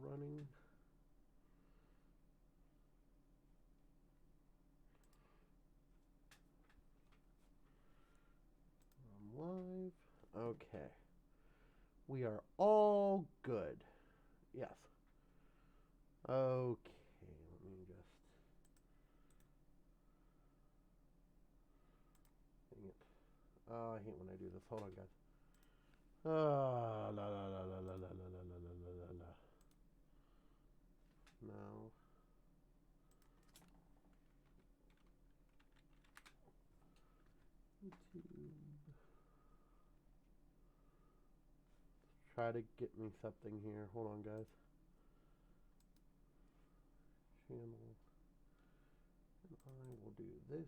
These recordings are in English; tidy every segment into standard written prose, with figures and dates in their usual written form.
running. I'm live. Okay. We are all good. Yes. Okay, let me just... Dang it. Oh, I hate when I do this. Hold on, guys. Ah, la la la la la la la la la la la la. No. YouTube. Try to get me something here. Hold on, guys. Channel. And I will do this.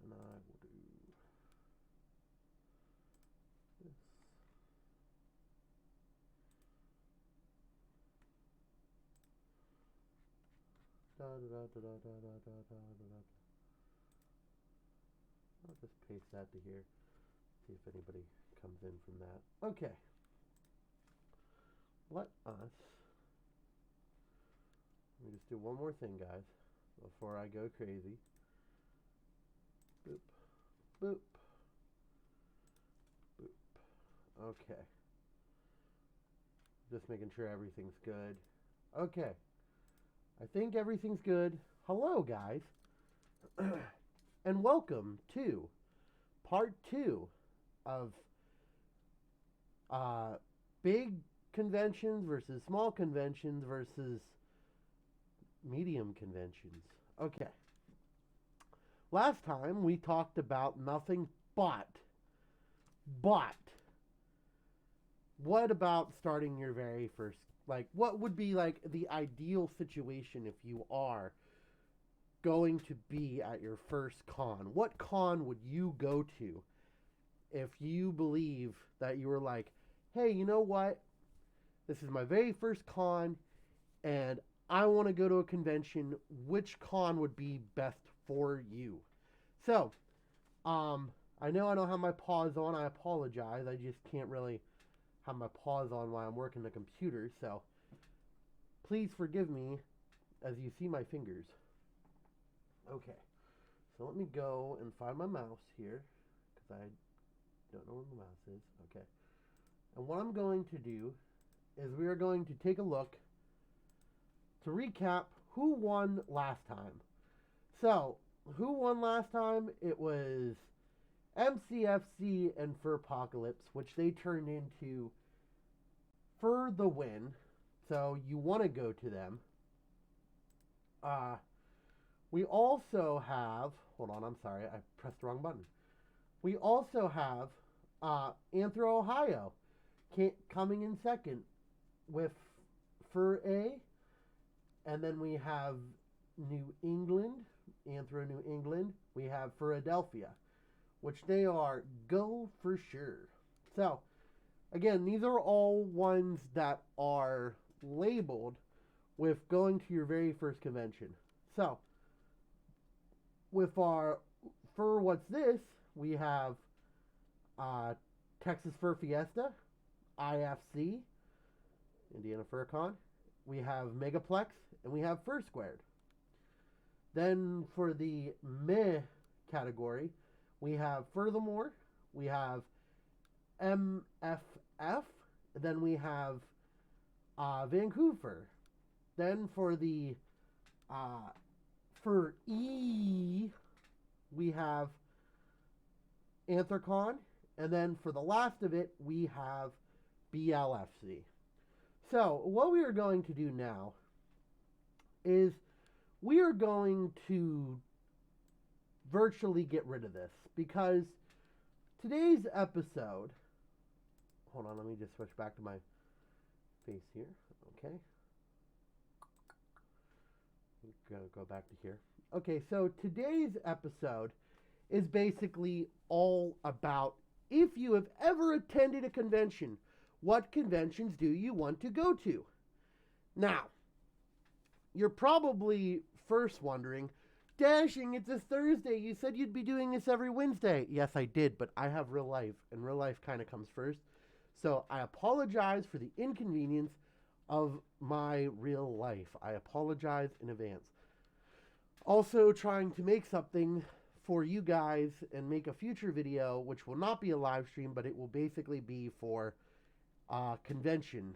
And I will do this. Da da da da da da da da da da. I'll just paste that to here. See if anybody comes in from that. Okay. Let me just do one more thing, guys, before I go crazy. Boop. Boop. Boop. Okay. Just making sure everything's good. Okay. I think everything's good. Hello, guys. And welcome to part 2 of big conventions versus small conventions versus medium conventions. Okay. Last time we talked about nothing but what about starting your very first, like, what would be like the ideal situation if you are going to be at your first con? What con would you go to if you believe that you were like, hey, you know what? This is my very first con and I want to go to a convention. Which con would be best for you? So, I know I don't have my paws on. I apologize. I just can't really have my paws on while I'm working the computer. So, please forgive me as you see my fingers. Okay. So let me go and find my mouse here, because I don't know where the mouse is. Okay. And what I'm going to do is we are going to take a look to recap who won last time. So, who won last time? It was MCFC and Furpocalypse, which they turned into For the Win. So, you want to go to them. We also have... Hold on, I'm sorry. I pressed the wrong button. We also have Anthro, Ohio coming in second with Furry. And then we have New England, Anthro New England. We have Philadelphia, which they are go for sure. So, again, these are all ones that are labeled with going to your very first convention. So, with our Fur What's This, we have Texas Fur Fiesta, IFC, Indiana FurCon. We have Megaplex, and we have Fur Squared. Then for the meh category, we have Furthermore, we have MFF, then we have Vancouver. Then for the for E, we have Anthrocon, and then for the last of it, we have BLFC. So, what we are going to do now is we are going to virtually get rid of this, because today's episode... Hold on, let me just switch back to my face here. Okay. I'm going to go back to here. Okay, so today's episode is basically all about, if you have ever attended a convention, what conventions do you want to go to? Now, you're probably first wondering, Dashing, it's a Thursday. You said you'd be doing this every Wednesday. Yes, I did, but I have real life, and real life kind of comes first. So I apologize for the inconvenience of my real life. I apologize in advance. Also trying to make something for you guys and make a future video, which will not be a live stream, but it will basically be for convention.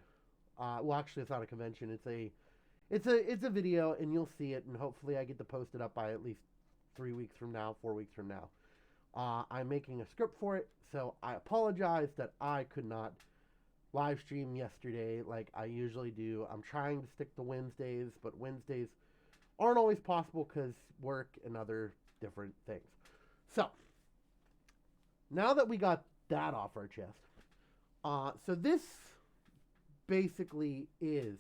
Well, actually, it's not a convention. It's a video, and you'll see it, and hopefully I get to post it up by at least 3 weeks from now, 4 weeks from now. I'm making a script for it, so I apologize that I could not live stream yesterday like I usually do. I'm trying to stick to Wednesdays, but Wednesdays aren't always possible because work and other different things. So, now that we got that off our chest, so this basically is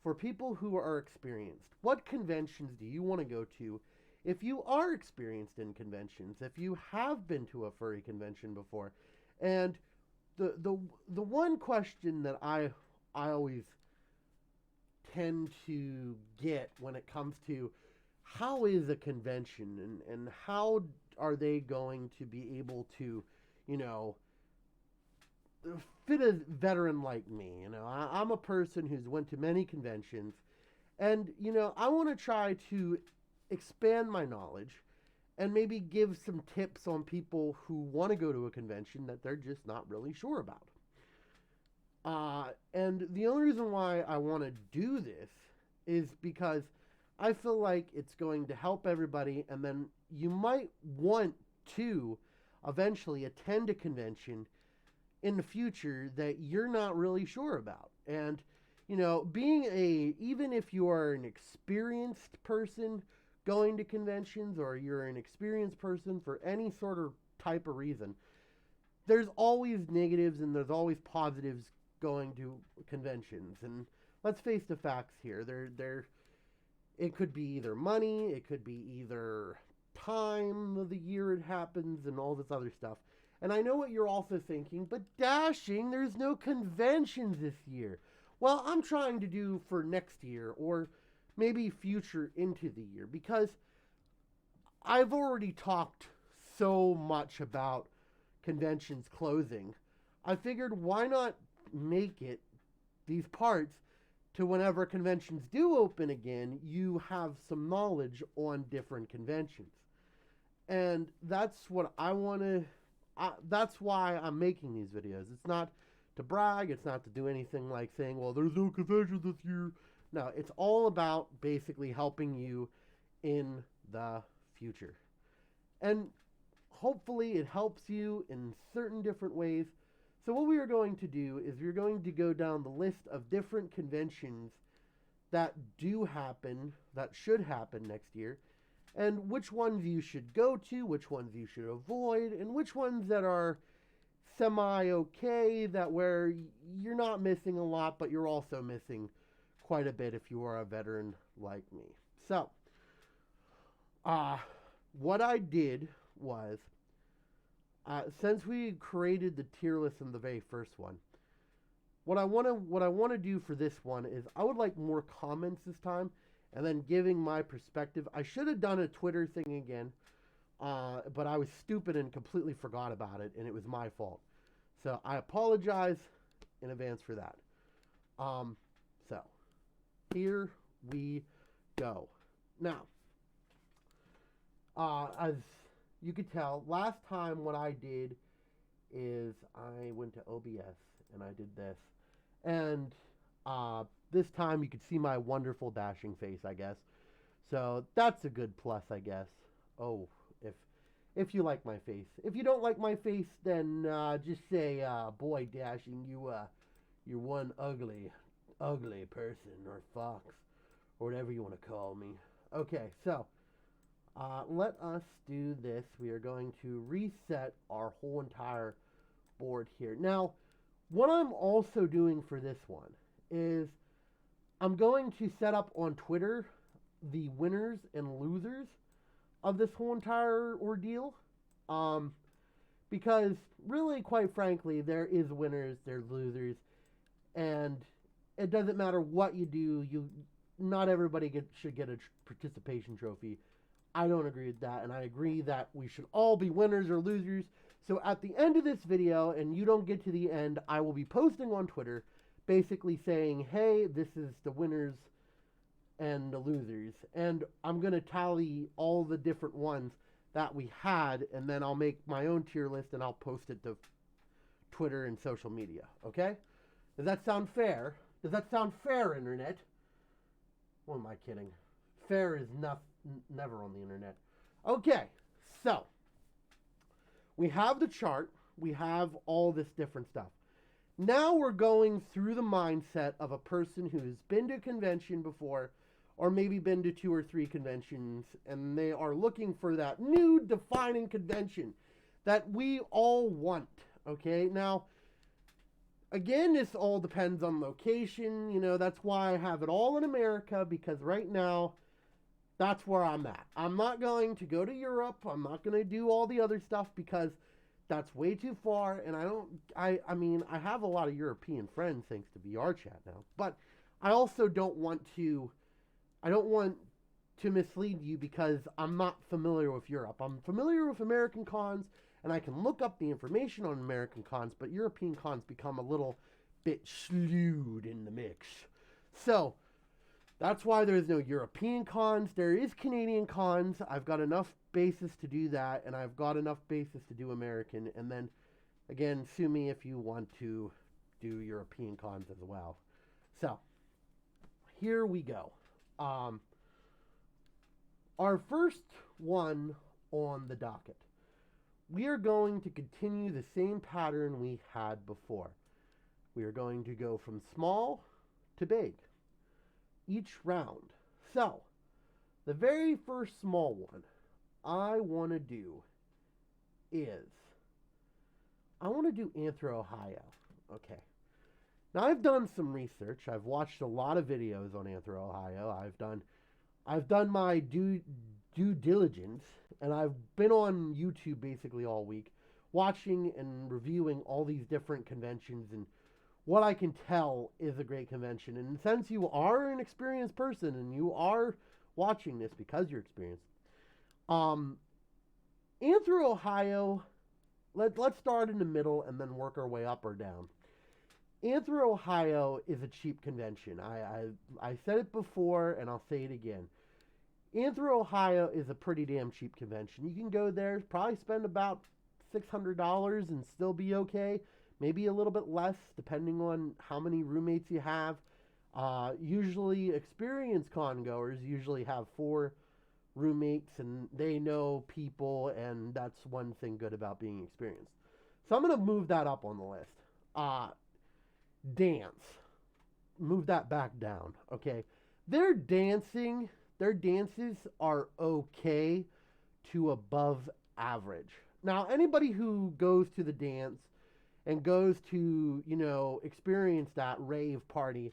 for people who are experienced. What conventions do you want to go to if you are experienced in conventions, if you have been to a furry convention before? And the one question that I always tend to get when it comes to how is a convention and how are they going to be able to, you know, fit a veteran like me. You know, I'm a person who's went to many conventions, and, you know, I want to try to expand my knowledge and maybe give some tips on people who want to go to a convention that they're just not really sure about. And the only reason why I want to do this is because I feel like it's going to help everybody, and then you might want to eventually attend a convention in the future that you're not really sure about. And, you know, even if you are an experienced person going to conventions, or you're an experienced person for any sort of type of reason, there's always negatives and there's always positives going to conventions. And let's face the facts here. It could be either money, it could be either time of the year it happens, and all this other stuff. And I know what you're also thinking, but Dashing, there's no conventions this year. Well, I'm trying to do for next year, or maybe future into the year, because I've already talked so much about conventions closing. I figured, why not make it these parts to whenever conventions do open again, you have some knowledge on different conventions. And that's what I want to, that's why I'm making these videos. It's not to brag, it's not to do anything like saying, well, there's no conventions this year. No, it's all about basically helping you in the future. And hopefully it helps you in certain different ways. So what we are going to do is we're going to go down the list of different conventions that do happen, that should happen next year, and which ones you should go to, which ones you should avoid, and which ones that are semi-okay, that where you're not missing a lot, but you're also missing quite a bit if you are a veteran like me. So, what I did was, since we created the tier list in the very first one, what I want to do for this one is I would like more comments this time, and then giving my perspective. I should have done a Twitter thing again, but I was stupid and completely forgot about it, and it was my fault. So I apologize in advance for that. So here we go. Now, as you could tell, last time what I did is I went to OBS and I did this. And this time you could see my wonderful dashing face, I guess. So that's a good plus, I guess. Oh, if you like my face. If you don't like my face, then just say, boy, Dashing, you're one ugly person, or fox, or whatever you want to call me. Okay, so let us do this. We are going to reset our whole entire board here. Now, what I'm also doing for this one is I'm going to set up on Twitter the winners and losers of this whole entire ordeal. Because really, quite frankly, there is winners, there's losers, and it doesn't matter what you do. Not everybody should get a participation trophy. I don't agree with that, and I agree that we should all be winners or losers. So at the end of this video, and you don't get to the end, I will be posting on Twitter basically saying, hey, this is the winners and the losers. And I'm going to tally all the different ones that we had, and then I'll make my own tier list and I'll post it to Twitter and social media. Okay? Does that sound fair? Does that sound fair, Internet? What am I kidding? Fair is never on the Internet. Okay, so we have the chart. We have all this different stuff. Now we're going through the mindset of a person who's been to a convention before, or maybe been to 2 or 3 conventions, and they are looking for that new defining convention that we all want. Okay, now, again, this all depends on location. You know, that's why I have it all in America, because right now, that's where I'm at. I'm not going to go to Europe. I'm not going to do all the other stuff because that's way too far. And I mean, I have a lot of European friends thanks to VR chat now. But I also don't want to mislead you because I'm not familiar with Europe. I'm familiar with American cons, and I can look up the information on American cons, but European cons become a little bit slewed in the mix. So that's why there's no European cons. There is Canadian cons. I've got enough bases to do that, and I've got enough bases to do American. And then, again, sue me if you want to do European cons as well. So, here we go. Our first one on the docket. We are going to continue the same pattern we had before. We are going to go from small to big each round. So, the very first small one I want to do is, I want to do Anthro, Ohio. Okay. Now, I've done some research. I've watched a lot of videos on Anthro, Ohio. I've done my due diligence, and I've been on YouTube basically all week, watching and reviewing all these different conventions, and what I can tell is a great convention. And since you are an experienced person and you are watching this because you're experienced, Anthro, Ohio, let's start in the middle and then work our way up or down. Anthro, Ohio is a cheap convention. I said it before and I'll say it again. Anthro, Ohio is a pretty damn cheap convention. You can go there, probably spend about $600 and still be okay. Maybe a little bit less, depending on how many roommates you have. Usually, experienced con goers usually have 4 roommates, and they know people, and that's one thing good about being experienced. So I'm going to move that up on the list. Dance. Move that back down, okay? Their dances are okay to above average. Now, anybody who goes to the dance and goes to, experience that rave party,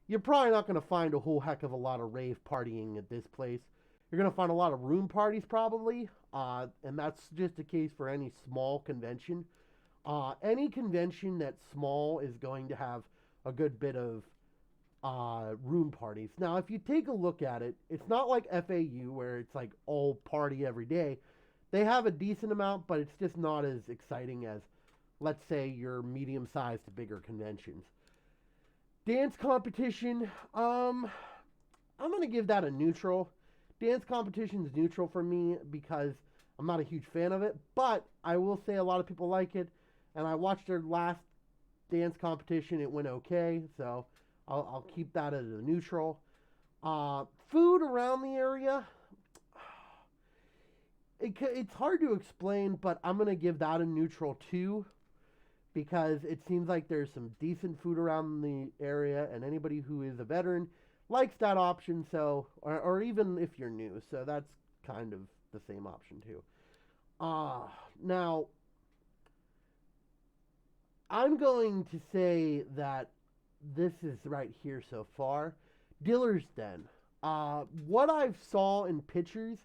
you're probably not going to find a whole heck of a lot of rave partying at this place. You're going to find a lot of room parties probably, and that's just the case for any small convention. Any convention that's small is going to have a good bit of room parties. Now, if you take a look at it, it's not like FAU where it's like all party every day. They have a decent amount, but it's just not as exciting as, let's say, your medium-sized to bigger conventions. Dance competition, I'm going to give that a neutral. Dance competition is neutral for me because I'm not a huge fan of it, but I will say a lot of people like it, and I watched their last dance competition. It went okay, so I'll keep that as a neutral. Food around the area, it's hard to explain, but I'm going to give that a neutral too, because it seems like there's some decent food around the area, and anybody who is a veteran likes that option, so, or even if you're new, so that's kind of the same option too. Now, I'm going to say that this is right here so far. Diller's Den. What I've saw in pictures,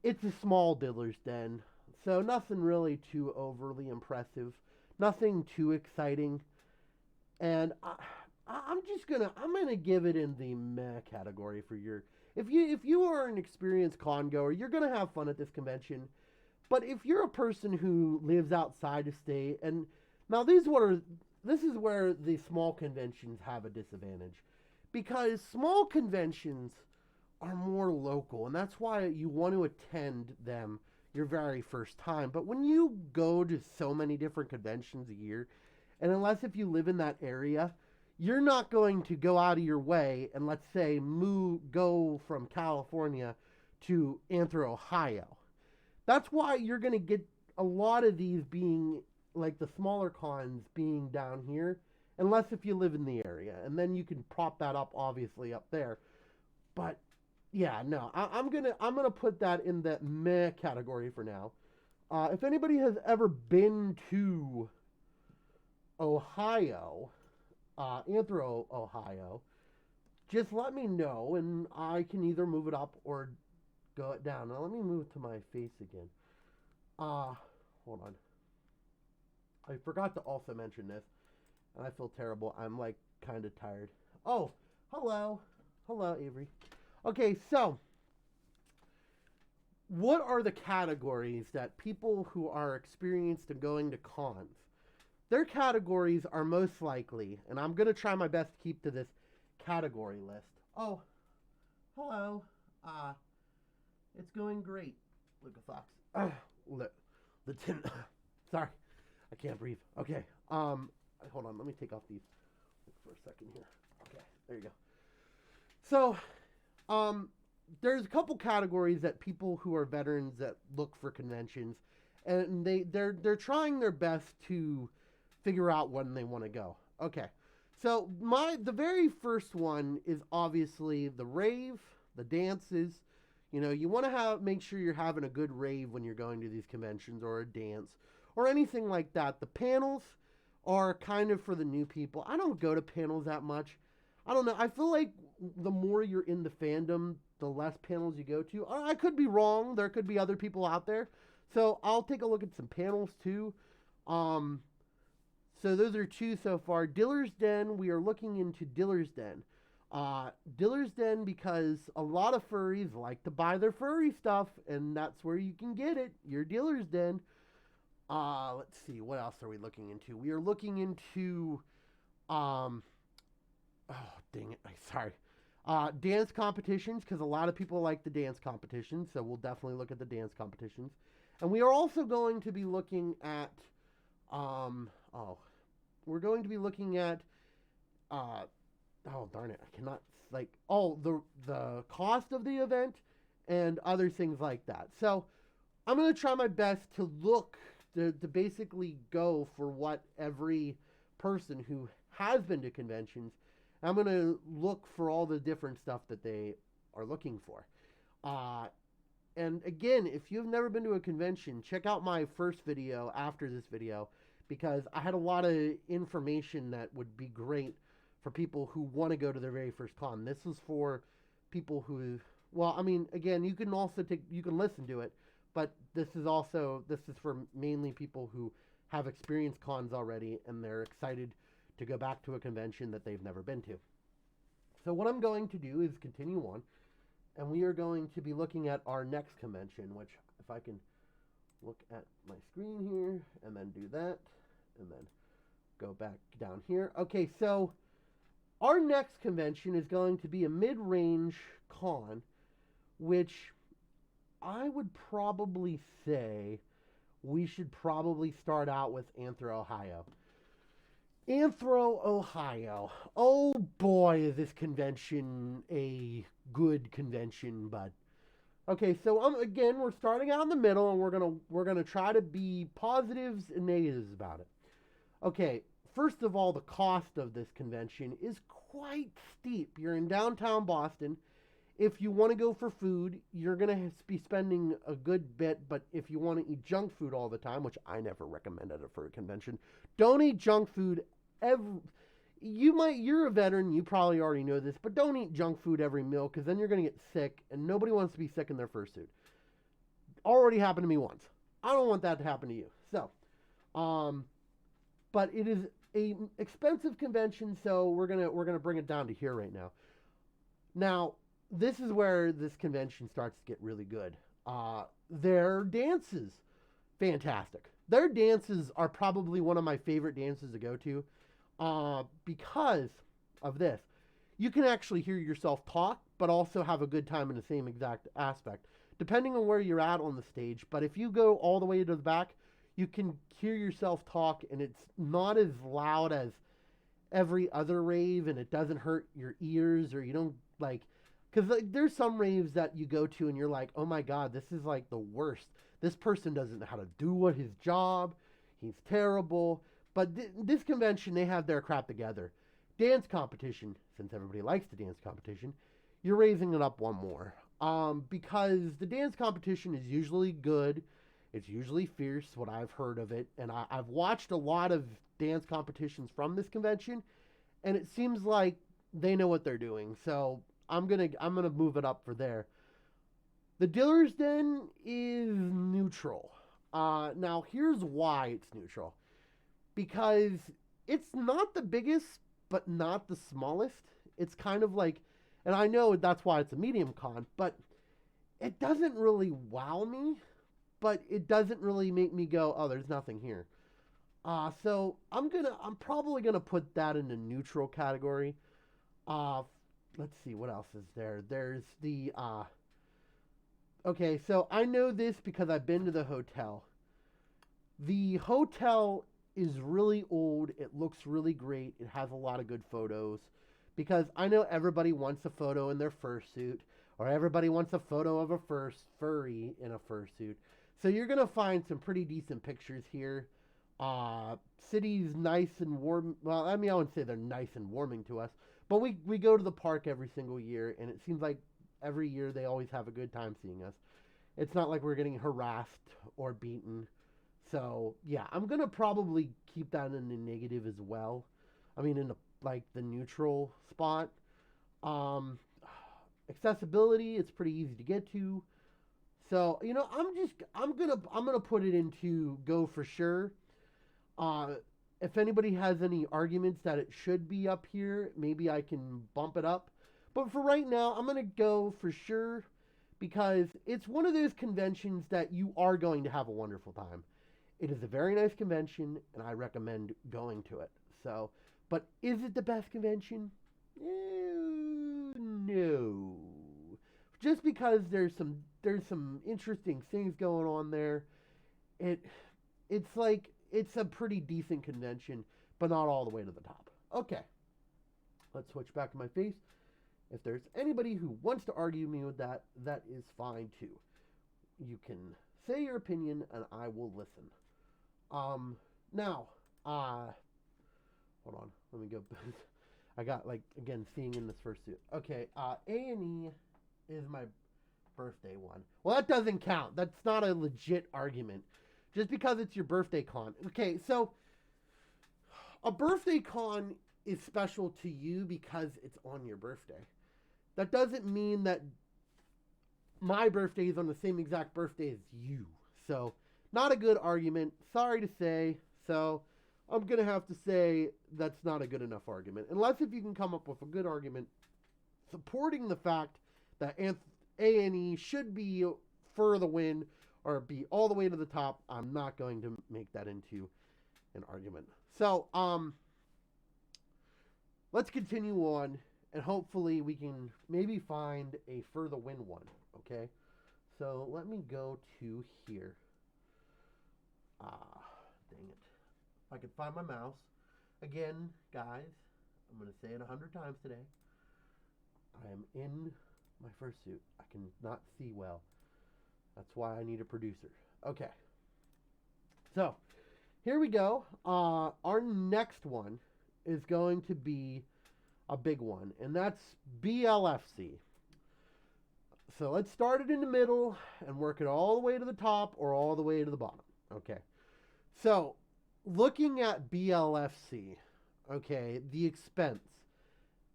it's a small Diller's Den, so nothing really too overly impressive, nothing too exciting, and I'm gonna give it in the meh category for your. If you are an experienced con goer, you're gonna have fun at this convention, But if you're a person who lives outside of state, and now this is where the small conventions have a disadvantage, because small conventions are more local, and that's why you want to attend them your very first time. But when you go to so many different conventions a year, and unless if you live in that area, you're not going to go out of your way and, let's say, go from California to Anthro, Ohio. That's why you're going to get a lot of these being like the smaller cons being down here, unless if you live in the area, and then you can prop that up obviously up there. But yeah, no, I'm gonna put that in the meh category for now. If anybody has ever been to Ohio, Anthro, Ohio, just let me know, and I can either move it up or go it down. Now let me move to my face again. Hold on. I forgot to also mention this, and I feel terrible. I'm like kind of tired. Oh, hello. Hello, Avery. Okay, so what are the categories that people who are experienced in going to cons, their categories are most likely, and I'm going to try my best to keep to this category list. Oh, hello. It's going great, Luca Fox. Sorry, I can't breathe. Okay, hold on, let me take off these for a second here. Okay, there you go. So, there's a couple categories that people who are veterans that look for conventions, and they're trying their best to figure out when they want to go. Okay, so the very first one is obviously the rave, the dances. You know, you want to make sure you're having a good rave when you're going to these conventions, or a dance or anything like that. The panels are kind of for the new people. I don't go to panels that much. I don't know. I feel like the more you're in the fandom, the less panels you go to. I could be wrong. There could be other people out there. So I'll take a look at some panels too. So those are two so far. Diller's Den, we are looking into Diller's Den. Diller's Den, because a lot of furries like to buy their furry stuff, and that's where you can get it. Your Diller's Den. Let's see, what else are we looking into? We are looking into, oh, dang it, sorry. Dance competitions, because a lot of people like the dance competitions, so we'll definitely look at the dance competitions. And we are also going to be looking at, we're going to be looking at, oh darn it, I cannot, like, the cost of the event and other things like that. So I'm going to try my best to look, to basically go for what every person who has been to conventions, I'm going to look for all the different stuff that they are looking for. And again, if you've never been to a convention, check out my first video after this video, because I had a lot of information that would be great for people who want to go to their very first con. This is for people who, well, I mean, again, you can also you can listen to it, but this is for mainly people who have experienced cons already, and they're excited to go back to a convention that they've never been to. So what I'm going to do is continue on, and we are going to be looking at our next convention, which, if I can look at my screen here, and then do that, and then go back down here. Okay, so our next convention is going to be a mid-range con, which I would probably say we should probably start out with Anthro, Ohio. Anthro, Ohio. Oh boy, is this convention a good convention, bud. Okay, so again, we're starting out in the middle, and we're gonna try to be positives and negatives about it. Okay, first of all, the cost of this convention is quite steep. You're in downtown Boston. If you want to go for food, you're going to be spending a good bit, but if you want to eat junk food all the time, which I never recommend at a furry convention, don't eat junk food you're a veteran, you probably already know this, but don't eat junk food every meal, because then you're going to get sick, and nobody wants to be sick in their fursuit. Already happened to me once. I don't want that to happen to you. So, but it is a expensive convention, so we're gonna bring it down to here right now. Now, this is where this convention starts to get really good. Their dances fantastic. Their dances are probably one of my favorite dances to go to, because of this. You can actually hear yourself talk, but also have a good time in the same exact aspect, depending on where you're at on the stage. But if you go all the way to the back, you can hear yourself talk, and it's not as loud as every other rave, and it doesn't hurt your ears, or you don't like, because like, there's some raves that you go to and you're like, oh my god, this is like the worst. This person doesn't know how to do what his job. He's terrible. But this convention, they have their crap together. Dance competition, since everybody likes the dance competition, you're raising it up one more. Because the dance competition is usually good. It's usually fierce, what I've heard of it. And I've watched a lot of dance competitions from this convention, and it seems like they know what they're doing. So I'm gonna move it up for there. The Dealer's Den is neutral. Now here's why it's neutral. Because it's not the biggest, but not the smallest. It's kind of like, and I know that's why it's a medium con, but it doesn't really wow me, but it doesn't really make me go, oh, there's nothing here. So I'm probably gonna put that in the neutral category. Let's see, what else is there? There's the, okay, so I know this because I've been to the hotel. The hotel is really old. It looks really great. It has a lot of good photos, because I know everybody wants a photo in their fursuit, or everybody wants a photo of a furry in a fursuit. So you're going to find some pretty decent pictures here. City's nice and warm. Well, I mean, I wouldn't say they're nice and warming to us, but we go to the park every single year, and it seems like every year they always have a good time seeing us. It's not like we're getting harassed or beaten. So, yeah, I'm going to probably keep that in the negative as well. I mean, in the neutral spot. Accessibility, it's pretty easy to get to. So, I'm gonna put it into go for sure. If anybody has any arguments that it should be up here, maybe I can bump it up. But for right now, I'm gonna go for sure, because it's one of those conventions that you are going to have a wonderful time. It is a very nice convention, and I recommend going to it. So, but is it the best convention? No. Just because there's some interesting things going on there. It's like it's a pretty decent convention, but not all the way to the top. Okay. Let's switch back to my face. If there's anybody who wants to argue me with that, that is fine too. You can say your opinion and I will listen. Now, hold on, let me go. I got, again, seeing in this first suit. Okay, A&E is my birthday one. Well, that doesn't count. That's not a legit argument. Just because it's your birthday con. Okay, so, a birthday con is special to you because it's on your birthday. That doesn't mean that my birthday is on the same exact birthday as you. So, not a good argument. Sorry to say. So, I'm going to have to say that's not a good enough argument. Unless if you can come up with a good argument supporting the fact that A&E should be for the win or be all the way to the top, I'm not going to make that into an argument. So, let's continue on, and hopefully we can maybe find a for the win one, okay? So, let me go to here. Dang it. If I could find my mouse. Again, guys, I'm going to say it 100 times today. I am in my fursuit. I cannot see well. That's why I need a producer. Okay. So, here we go. Our next one is going to be a big one, and that's BLFC. So, let's start it in the middle and work it all the way to the top or all the way to the bottom. Okay. So, looking at BLFC, okay, the expense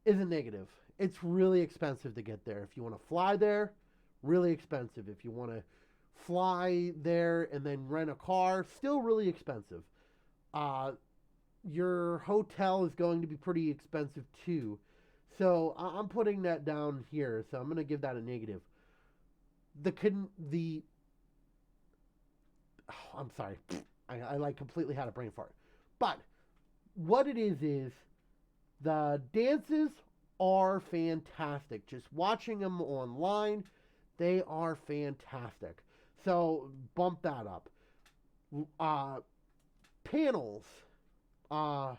is a negative. It's really expensive to get there. If you want to fly there, really expensive. If you want to fly there and then rent a car, still really expensive. Your hotel is going to be pretty expensive too. So I'm putting that down here. So I'm going to give that a negative. The oh, I'm sorry. I like completely had a brain fart. But what it is the dances are fantastic. Just watching them online, they are fantastic. So bump that up. Uh, Panels. Uh,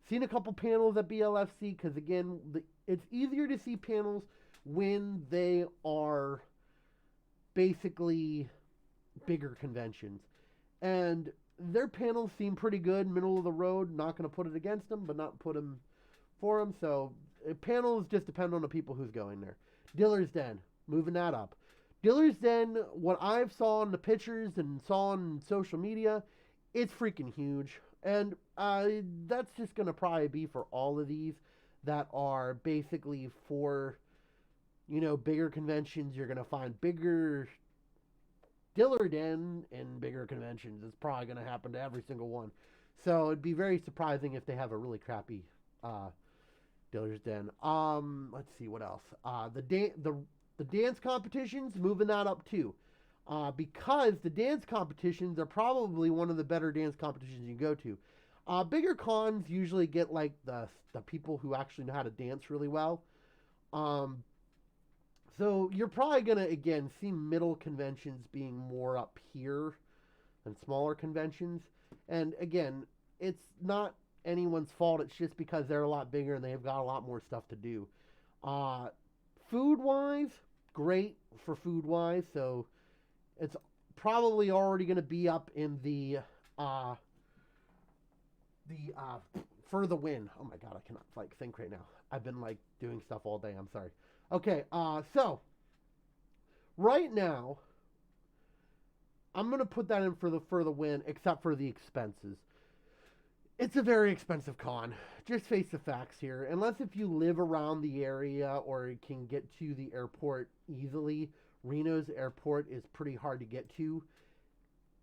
Seen a couple panels at BLFC because again, it's easier to see panels when they are basically bigger conventions, and their panels seem pretty good, middle of the road. Not going to put it against them, but not put them for them. So panels just depend on the people who's going there. Diller's Den, moving that up. Diller's Den, what I've saw in the pictures and saw on social media, it's freaking huge. And that's just going to probably be for all of these that are basically for, bigger conventions. You're going to find bigger Diller Den in bigger conventions. It's probably going to happen to every single one. So it'd be very surprising if they have a really crappy Diller's Den. Let's see what else. The dance competitions, moving that up too. Because the dance competitions are probably one of the better dance competitions you can go to. Bigger cons usually get like the people who actually know how to dance really well. So you're probably going to, again, see middle conventions being more up here than smaller conventions. And again, it's not anyone's fault. It's just because they're a lot bigger and they've got a lot more stuff to do. Food-wise, great for food-wise. So it's probably already going to be up in the for the win. Oh my god, I cannot think right now. I've been doing stuff all day. I'm sorry. Okay, so right now I'm going to put that in for the win, except for the expenses. It's a very expensive con. Just face the facts here. Unless if you live around the area or can get to the airport easily, Reno's airport is pretty hard to get to.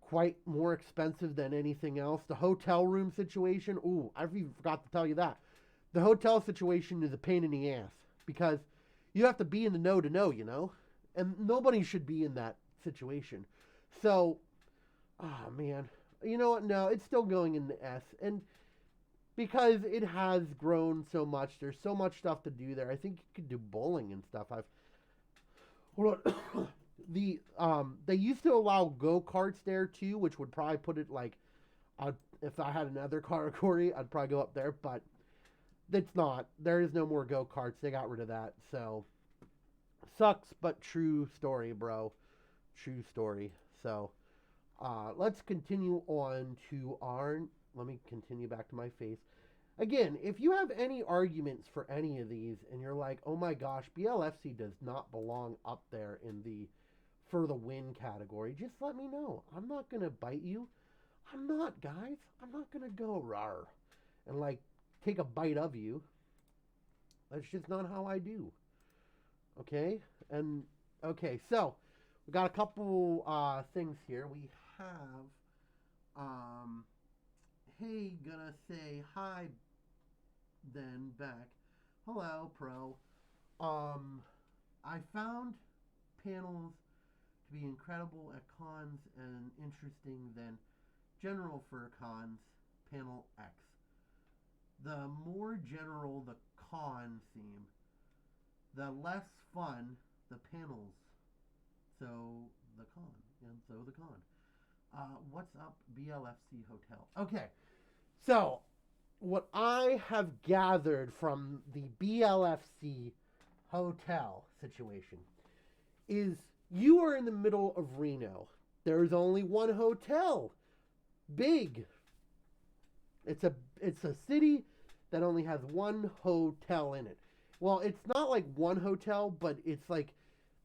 Quite more expensive than anything else. The hotel room situation, ooh, I even forgot to tell you that. The hotel situation is a pain in the ass because you have to be in the know to know, and nobody should be in that situation. So, oh man, you know what? No, it's still going in the S, and because it has grown so much, there's so much stuff to do there. I think you could do bowling and stuff. Hold on. They used to allow go-karts there too, which would probably put it if I had another category, I'd probably go up there, but it's not. There is no more go-karts. They got rid of that. So sucks, but true story, bro. True story. So let's continue on to let me continue back to my face. Again, if you have any arguments for any of these and you're like, oh my gosh, BLFC does not belong up there in the for the win category, just let me know. I'm not going to bite you. I'm not, guys. I'm not going to go rawr and take a bite of you. That's just not how I do. Okay? And, okay, so we got a couple things here. We have, hey, gonna say hi then back. Hello, pro. I found panels to be incredible at cons and interesting than general for cons, panel X. The more general the con seem, the less fun the panels. So the con, and so the con. What's up, BLFC Hotel? Okay, so what I have gathered from the BLFC Hotel situation is you are in the middle of Reno. There's only one hotel. Big. It's a city that only has one hotel in it. Well, it's not like one hotel, but it's like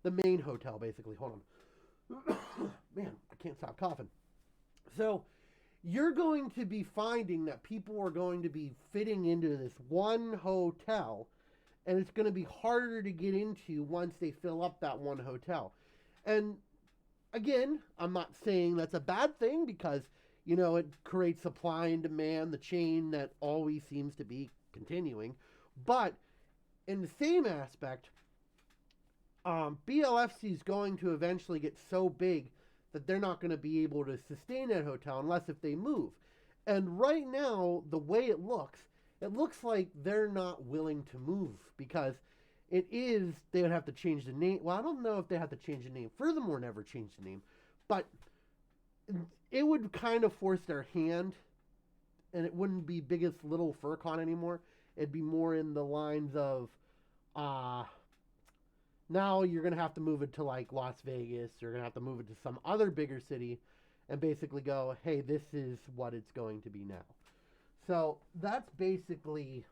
the main hotel, basically. Hold on. Man, I can't stop coughing. So, you're going to be finding that people are going to be fitting into this one hotel, and it's going to be harder to get into once they fill up that one hotel. And again, I'm not saying that's a bad thing because, it creates supply and demand, the chain that always seems to be continuing. But in the same aspect, BLFC is going to eventually get so big that they're not going to be able to sustain that hotel unless if they move. And right now, the way it looks like they're not willing to move because they would have to change the name. Well, I don't know if they have to change the name. Furthermore, never change the name. But it would kind of force their hand, and it wouldn't be Biggest Little FurCon anymore. It'd be more in the lines of, now you're going to have to move it to like Las Vegas. You're going to have to move it to some other bigger city and basically go, hey, this is what it's going to be now. So that's basically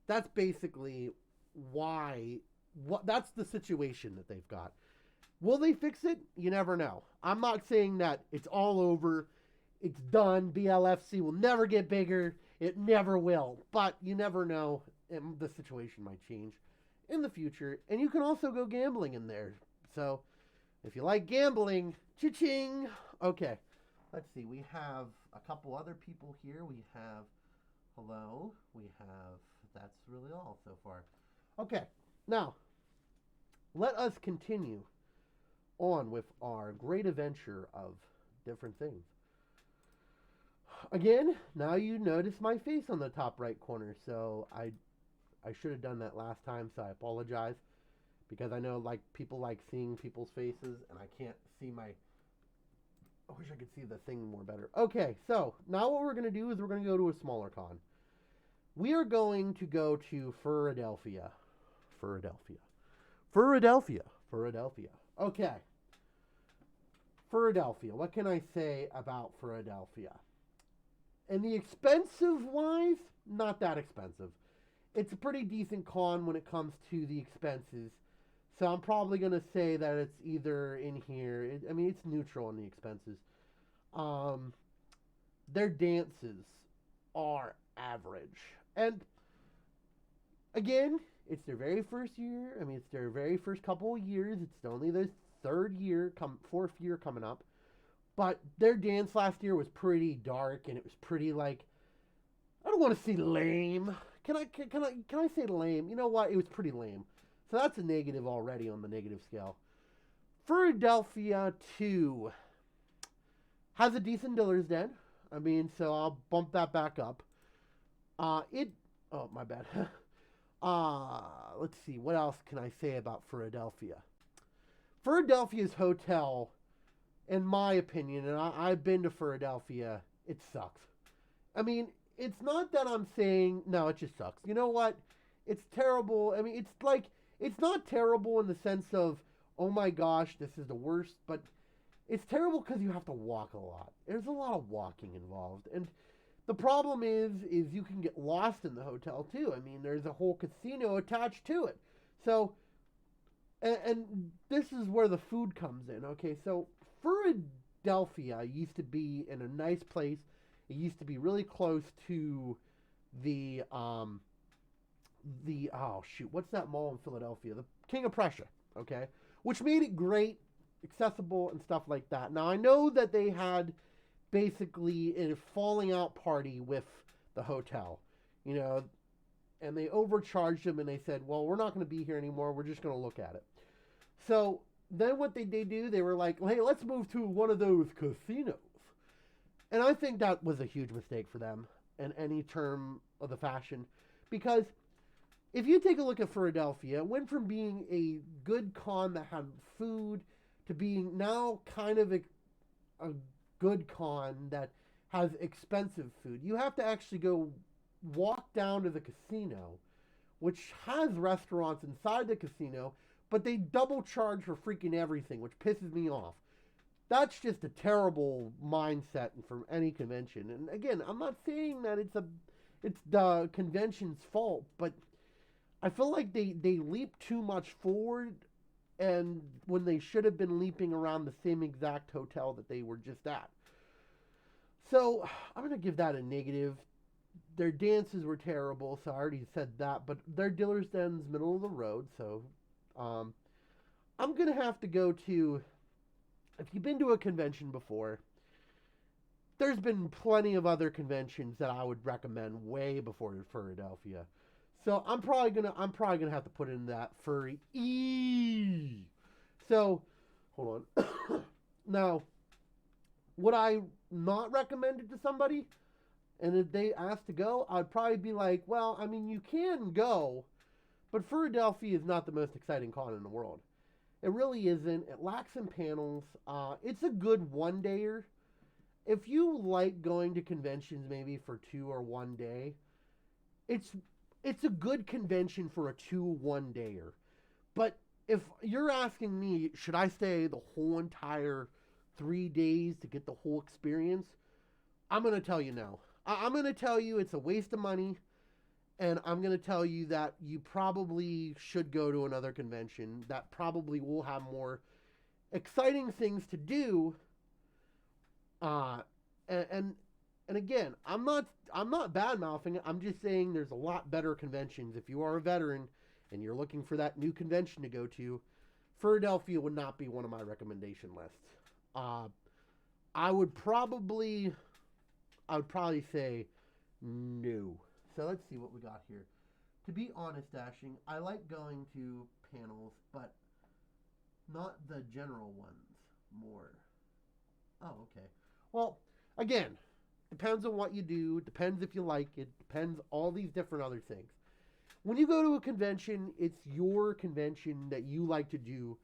that's the situation that they've got. Will they fix it? You never know. I'm not saying that it's all over. It's done. BLFC will never get bigger. It never will. But you never know. And the situation might change in the future. And you can also go gambling in there. So if you like gambling, cha-ching. Okay. Let's see. We have a couple other people here. We have hello. We have, that's really all so far. Okay. Now, let us continue on with our great adventure of different things. Again, now you notice my face on the top right corner, so I should have done that last time, so I apologize, because I know like people like seeing people's faces, and I can't see I wish I could see the thing more better. Okay, so now what we're going to do is we're going to go to a smaller con. We are going to go to Philadelphia. Okay. Philadelphia. What can I say about Philadelphia? And the expensive wise, not that expensive. It's a pretty decent con when it comes to the expenses. So I'm probably going to say that it's either in here. It's neutral on the expenses. Their dances are average. And again, it's their very first year. It's their very first couple of years. It's only their fourth year coming up. But their dance last year was pretty dark, and it was pretty like, I don't want to say lame. Can I say lame? You know what? It was pretty lame. So that's a negative already on the negative scale. Philadelphia 2 has a decent dealer's den. So I'll bump that back up. Oh, my bad. Let's see. What else can I say about Philadelphia? Philadelphia's hotel, in my opinion, and I've been to Philadelphia, it sucks. It's not that I'm saying, no, it just sucks. You know what? It's terrible. It's not terrible in the sense of, oh my gosh, this is the worst, but it's terrible because you have to walk a lot. There's a lot of walking involved. And the problem is you can get lost in the hotel too. There's a whole casino attached to it. So, and this is where the food comes in. Okay, so Philadelphia used to be in a nice place. It used to be really close to what's that mall in Philadelphia? The King of Prussia, okay? Which made it great, accessible, and stuff like that. Now, I know that they had basically a falling out party with the hotel, and they overcharged them, and they said, well, we're not going to be here anymore. We're just going to look at it. So then what they do, they were like, hey, let's move to one of those casinos. And I think that was a huge mistake for them in any term of the fashion, because if you take a look at Philadelphia, it went from being a good con that had food to being now kind of a good con that has expensive food. You have to actually go walk down to the casino, which has restaurants inside the casino, but they double charge for freaking everything, which pisses me off. That's just a terrible mindset from any convention. And again, I'm not saying that it's the convention's fault, but I feel like they leap too much forward, and when they should have been leaping around the same exact hotel that they were just at. So I'm going to give that a negative. Their dances were terrible, so I already said that, but their dealer's den's middle of the road, so I'm going to have to go to, if you've been to a convention before, there's been plenty of other conventions that I would recommend way before Philadelphia. So I'm probably gonna have to put in that Furry. So hold on. Now, would I not recommend it to somebody? And if they ask to go, I'd probably be like, well, I mean, you can go, but Philadelphia is not the most exciting con in the world. It really isn't. It lacks in panels. It's a good one-dayer. If you like going to conventions maybe for 2 or 1 day, it's a good convention for a 2 1-dayer. But if you're asking me, should I stay the whole entire 3 days to get the whole experience? I'm going to tell you no. I'm going to tell you it's a waste of money. And I'm going to tell you that you probably should go to another convention that probably will have more exciting things to do. And again, I'm not bad mouthing it. I'm just saying there's a lot better conventions. If you are a veteran and you're looking for that new convention to go to, Philadelphia would not be one of my recommendation lists. I would probably say no. So let's see what we got here. To be honest, Dashing, I like going to panels, but not the general ones more. Oh, okay. Well, again, depends on what you do. Depends if you like it. Depends all these different other things. When you go to a convention, it's your convention that you like to do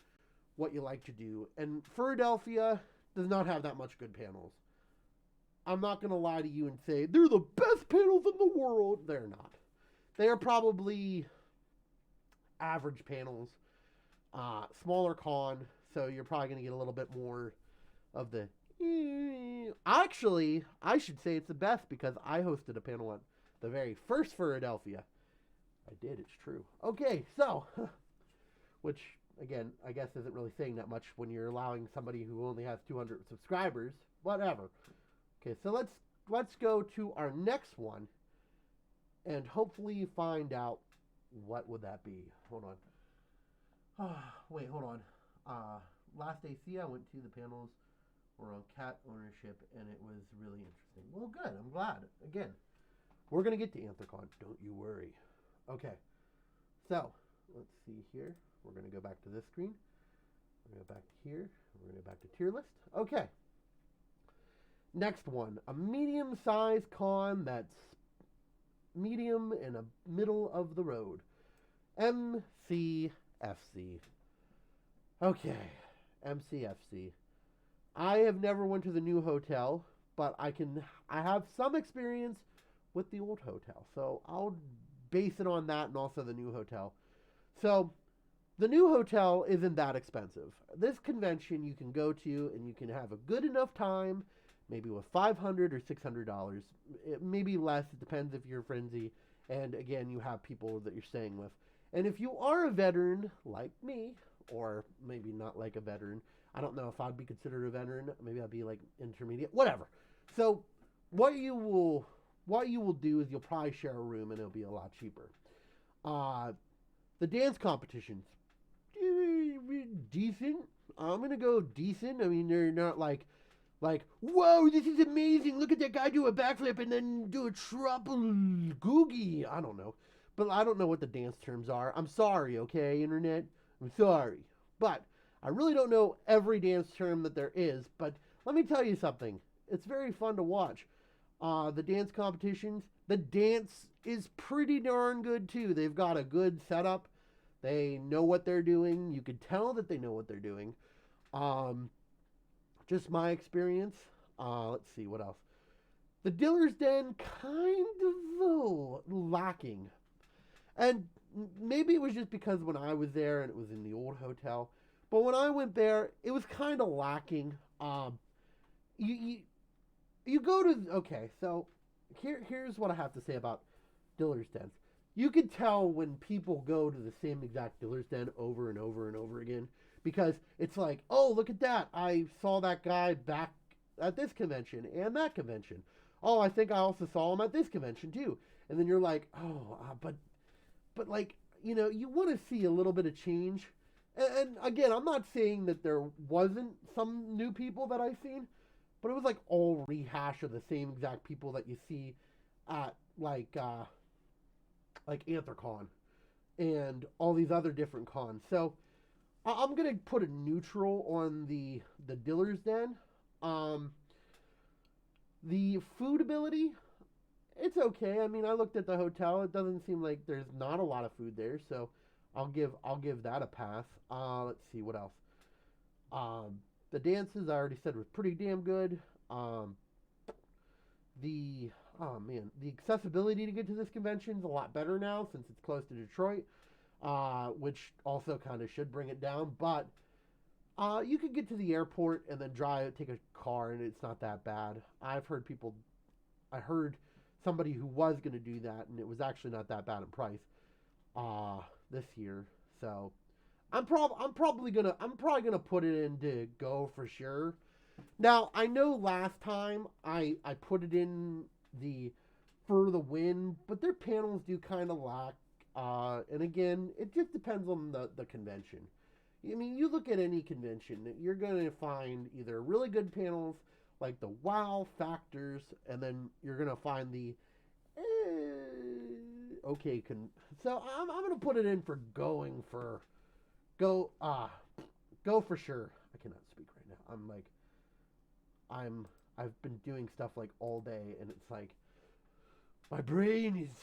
what you like to do. And Philadelphia does not have that much good panels. I'm not going to lie to you and say they're the best panels in the world. They're not. They are probably average panels, smaller con, so you're probably going to get a little bit more of the... Actually, I should say it's the best because I hosted a panel at the very first Philadelphia. I did, it's true. Okay, so, which, again, I guess isn't really saying that much when you're allowing somebody who only has 200 subscribers. Whatever. Okay, so let's go to our next one and hopefully find out what would that be. Hold on. Wait, hold on. Last AC I went to, the panels were on cat ownership and it was really interesting. Well, good. I'm glad. Again, we're going to get to Anthrocon. Don't you worry. Okay. So, let's see here. We're going to go back to this screen. We're going to go back to here. We're going to go back to tier list. Okay. Next one, a medium-sized con that's medium and a middle of the road. MCFC. Okay, MCFC. I have never went to the new hotel, but I have some experience with the old hotel. So I'll base it on that and also the new hotel. So the new hotel isn't that expensive. This convention you can go to and you can have a good enough time, maybe with $500 or $600. Maybe less. It depends if you're frenzy. And again, you have people that you're staying with. And if you are a veteran like me, or maybe not like a veteran, I don't know if I'd be considered a veteran. Maybe I'd be like intermediate, whatever. So what you will do is you'll probably share a room and it'll be a lot cheaper. The dance competitions, decent. I'm going to go decent. I mean, they're not like, whoa, this is amazing. Look at that guy do a backflip and then do a triple googie. I don't know. But I don't know what the dance terms are. I'm sorry, okay, Internet? I'm sorry. But I really don't know every dance term that there is. But let me tell you something. It's very fun to watch. The dance competitions, the dance is pretty darn good, too. They've got a good setup. They know what they're doing. You can tell that they know what they're doing. Just my experience. Let's see, what else? The Dealer's Den, kind of lacking. And maybe it was just because when I was there and it was in the old hotel. But when I went there, it was kind of lacking. You go to... Okay, so here's what I have to say about Dealer's Dens. You could tell when people go to the same exact Dealer's Den over and over and over again. Because it's like, oh, look at that. I saw that guy back at this convention and that convention. Oh, I think I also saw him at this convention too. And then you're like, oh, but like, you know, you want to see a little bit of change. And again, I'm not saying that there wasn't some new people that I've seen, but it was like all rehash of the same exact people that you see at like Anthrocon and all these other different cons. So I'm gonna put a neutral on the Diller's Den. Um, the food ability, it's okay. I mean, I looked at the hotel. It doesn't seem like there's not a lot of food there, so I'll give that a pass. Let's see what else. Um, the dances I already said was pretty damn good. Um, the oh man, the accessibility to get to this convention is a lot better now since it's close to Detroit, which also kind of should bring it down. But you could get to the airport and then take a car, and it's not that bad. I heard somebody who was going to do that, and it was actually not that bad in price this year. So I'm probably gonna put it in to go for sure. Now I know last time I put it in the for the win, but their panels do kind of lack. And again, it just depends on the convention. I mean, you look at any convention, you're going to find either really good panels like the wow factors, and then you're going to find the okay. So I'm going to put it in for go go for sure. I cannot speak right now. I've been doing stuff like all day, and it's like my brain is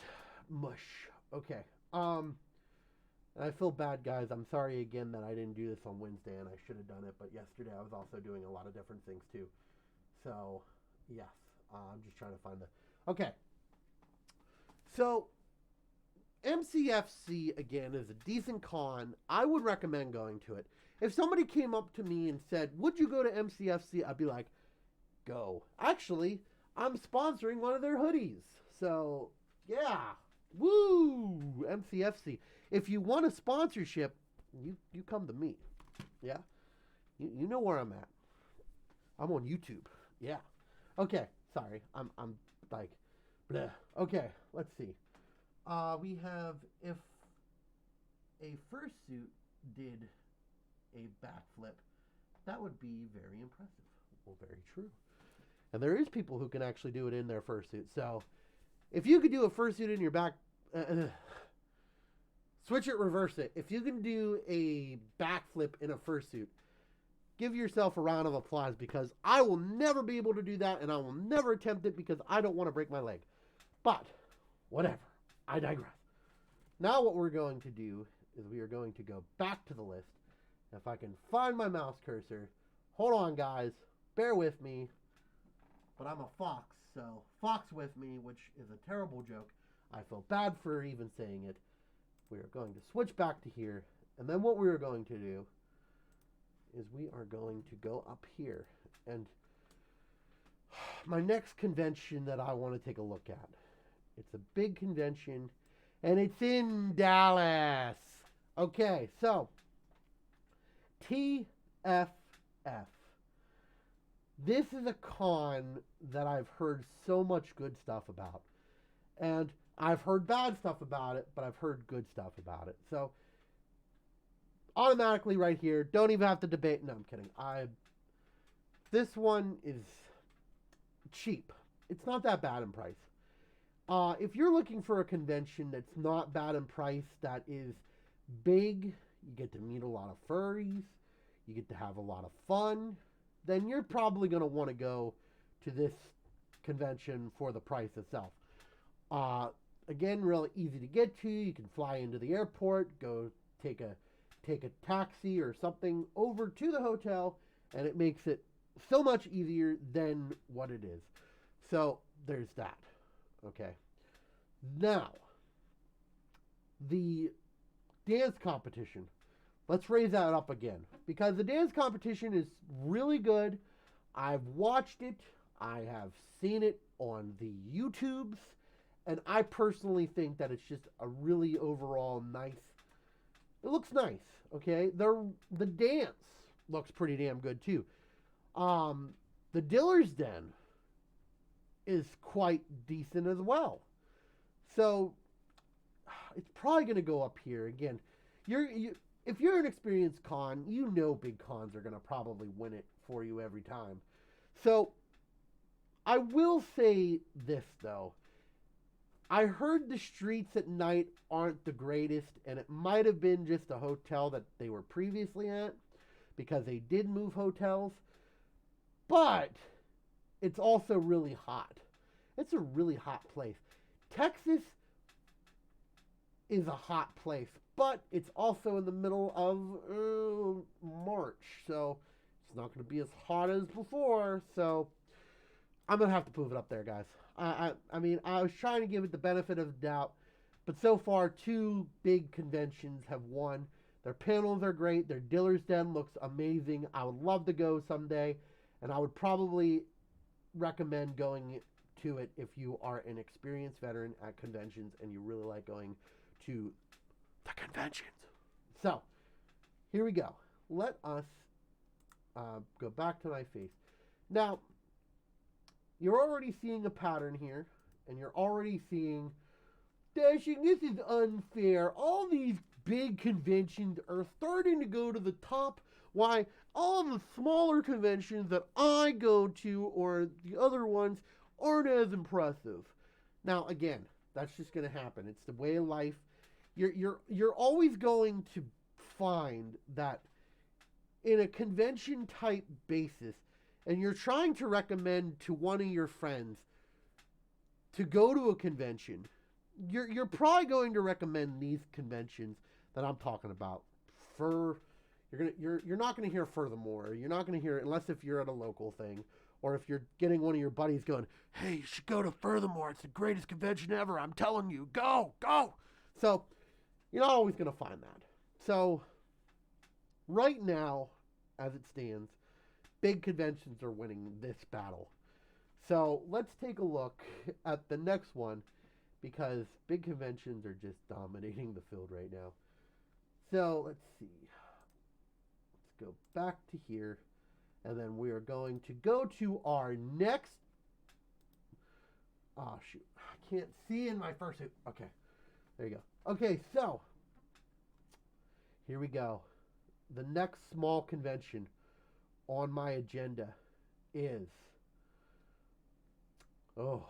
mush. Okay. I feel bad, guys. I'm sorry again that I didn't do this on Wednesday, and I should have done it. But yesterday I was also doing a lot of different things too. So yes, I'm just trying to find the. Okay. So MCFC again is a decent con. I would recommend going to it. If somebody came up to me and said, "Would you go to MCFC?" I'd be like, "Go." Actually, I'm sponsoring one of their hoodies. So, yeah. Woo! MCFC. If you want a sponsorship, you come to me. Yeah? You know where I'm at. I'm on YouTube. Yeah. Okay. Sorry. I'm like bleh. Okay, let's see. We have if a fursuit did a backflip, that would be very impressive. Well, very true. And there is people who can actually do it in their fursuit. So, if you could do a fursuit in your back, switch it, reverse it. If you can do a backflip in a fursuit, give yourself a round of applause because I will never be able to do that, and I will never attempt it because I don't want to break my leg. But whatever. I digress. Now what we're going to do is we are going to go back to the list. If I can find my mouse cursor. Hold on, guys. Bear with me. But I'm a fox, so fox with me, which is a terrible joke. I feel bad for even saying it. We are going to switch back to here. And then what we are going to do is we are going to go up here. And my next convention that I want to take a look at. It's a big convention, and it's in Dallas. Okay, so TFF. This is a con that I've heard so much good stuff about. And I've heard bad stuff about it, but I've heard good stuff about it. So, automatically right here, don't even have to debate. No, I'm kidding. This one is cheap. It's not that bad in price. If you're looking for a convention that's not bad in price, that is big, you get to meet a lot of furries, you get to have a lot of fun, then you're probably going to want to go to this convention for the price itself. Again, really easy to get to. You can fly into the airport, go take a taxi or something over to the hotel, and it makes it so much easier than what it is. So there's that. Okay. Now, the dance competition. Let's raise that up again. Because the dance competition is really good. I've watched it. I have seen it on the YouTubes. And I personally think that it's just a really overall nice. It looks nice. Okay. The dance looks pretty damn good too. The Diller's Den is quite decent as well. So it's probably going to go up here again. If you're an experienced con, you know big cons are going to probably win it for you every time. So I will say this though. I heard the streets at night aren't the greatest, and it might have been just a hotel that they were previously at because they did move hotels. But it's also really hot. It's a really hot place. Texas is a hot place, but it's also in the middle of March, so it's not going to be as hot as before. So I'm going to have to move it up there, guys. I mean, I was trying to give it the benefit of the doubt, but so far, 2 big conventions have won. Their panels are great. Their dealer's den looks amazing. I would love to go someday, and I would probably recommend going to it if you are an experienced veteran at conventions and you really like going to the conventions. So, here we go. Let us go back to my face. Now, you're already seeing a pattern here, and you're already seeing, Dashing, this is unfair. All these big conventions are starting to go to the top. Why, all the smaller conventions that I go to, or the other ones, aren't as impressive. Now, again, that's just going to happen. It's the way of life. You're always going to find that in a convention type basis, and you're trying to recommend to one of your friends to go to a convention, you're probably going to recommend these conventions that I'm talking about. You're not going to hear Furthermore. You're not going to hear it unless if you're at a local thing, or if you're getting one of your buddies going, "Hey, you should go to Furthermore. It's the greatest convention ever. I'm telling you, go." So you're not always going to find that. So right now, as it stands, big conventions are winning this battle. So let's take a look at the next one, because big conventions are just dominating the field right now. So let's see. Let's go back to here, and then we are going to go to our next. Oh shoot, I can't see in my fursuit. Okay, there you go. Okay, so here we go. The next small convention on my agenda is, I'm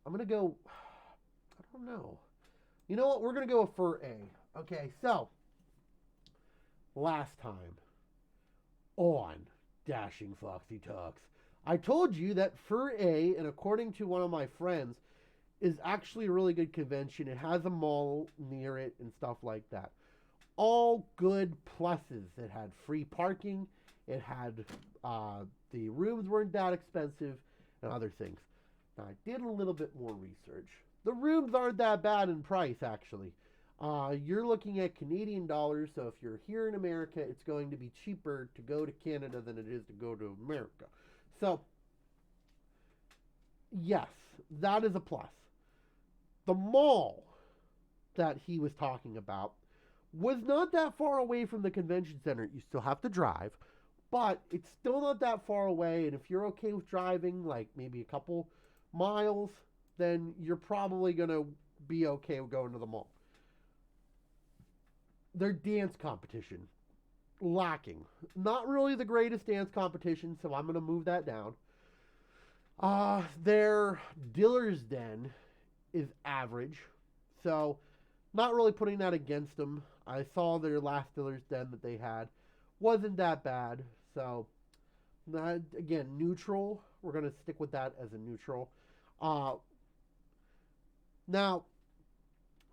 going to go, I don't know. You know what? We're going to go with Fur A. Okay, so last time on Dashing Foxie Talks, I told you that Fur A, and according to one of my friends, is actually a really good convention. It has a mall near it and stuff like that. All good pluses. It had free parking. It had the rooms weren't that expensive, and other things. Now, I did a little bit more research. The rooms aren't that bad in price, actually. You're looking at Canadian dollars, so if you're here in America, it's going to be cheaper to go to Canada than it is to go to America. So, yes, that is a plus. The mall that he was talking about was not that far away from the convention center. You still have to drive, but it's still not that far away. And if you're okay with driving, like maybe a couple miles, then you're probably going to be okay with going to the mall. Their dance competition, lacking. Not really the greatest dance competition, so I'm going to move that down. Their dealer's den is average, so not really putting that against them. I saw their last dealer's den that they had. Wasn't that bad. So, again, neutral. We're going to stick with that as a neutral. Now,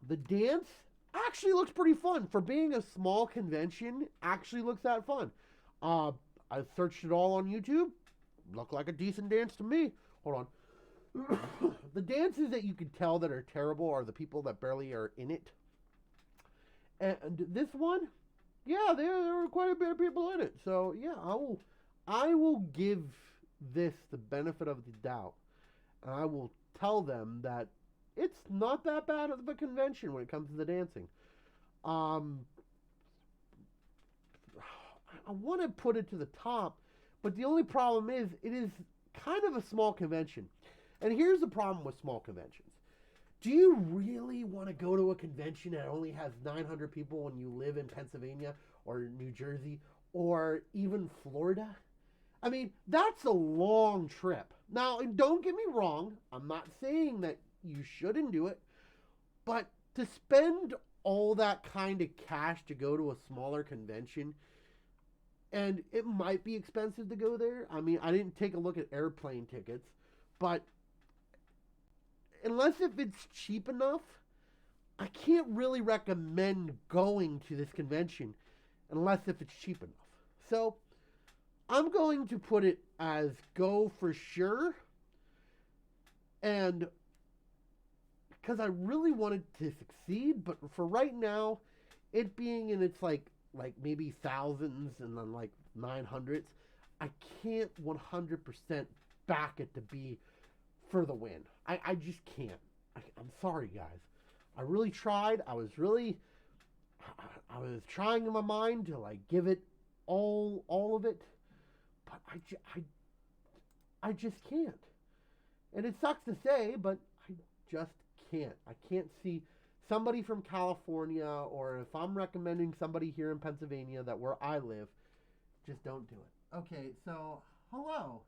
the dance actually looks pretty fun. For being a small convention, actually looks that fun. I searched it all on YouTube. Looked like a decent dance to me. Hold on. The dances that you can tell that are terrible are the people that barely are in it. And this one, yeah, there were quite a bit of people in it. So yeah, I will give this the benefit of the doubt, and I will tell them that it's not that bad of a convention when it comes to the dancing. I want to put it to the top, but the only problem is it is kind of a small convention. And here's the problem with small conventions. Do you really want to go to a convention that only has 900 people when you live in Pennsylvania or New Jersey or even Florida? I mean, that's a long trip. Now, and don't get me wrong, I'm not saying that you shouldn't do it, but to spend all that kind of cash to go to a smaller convention, and it might be expensive to go there. I mean, I didn't take a look at airplane tickets, but unless if it's cheap enough, I can't really recommend going to this convention unless if it's cheap enough. So I'm going to put it as go for sure. And because I really wanted to succeed, but for right now, it being in its like maybe thousands and then like 900s, I can't 100% back it to be for the win. I just can't. I'm sorry, guys. I really tried. I was trying in my mind to like give it all of it, but I just can't. And it sucks to say, but I just can't. I can't see somebody from California, or if I'm recommending somebody here in Pennsylvania that where I live, just don't do it. Okay, so hello.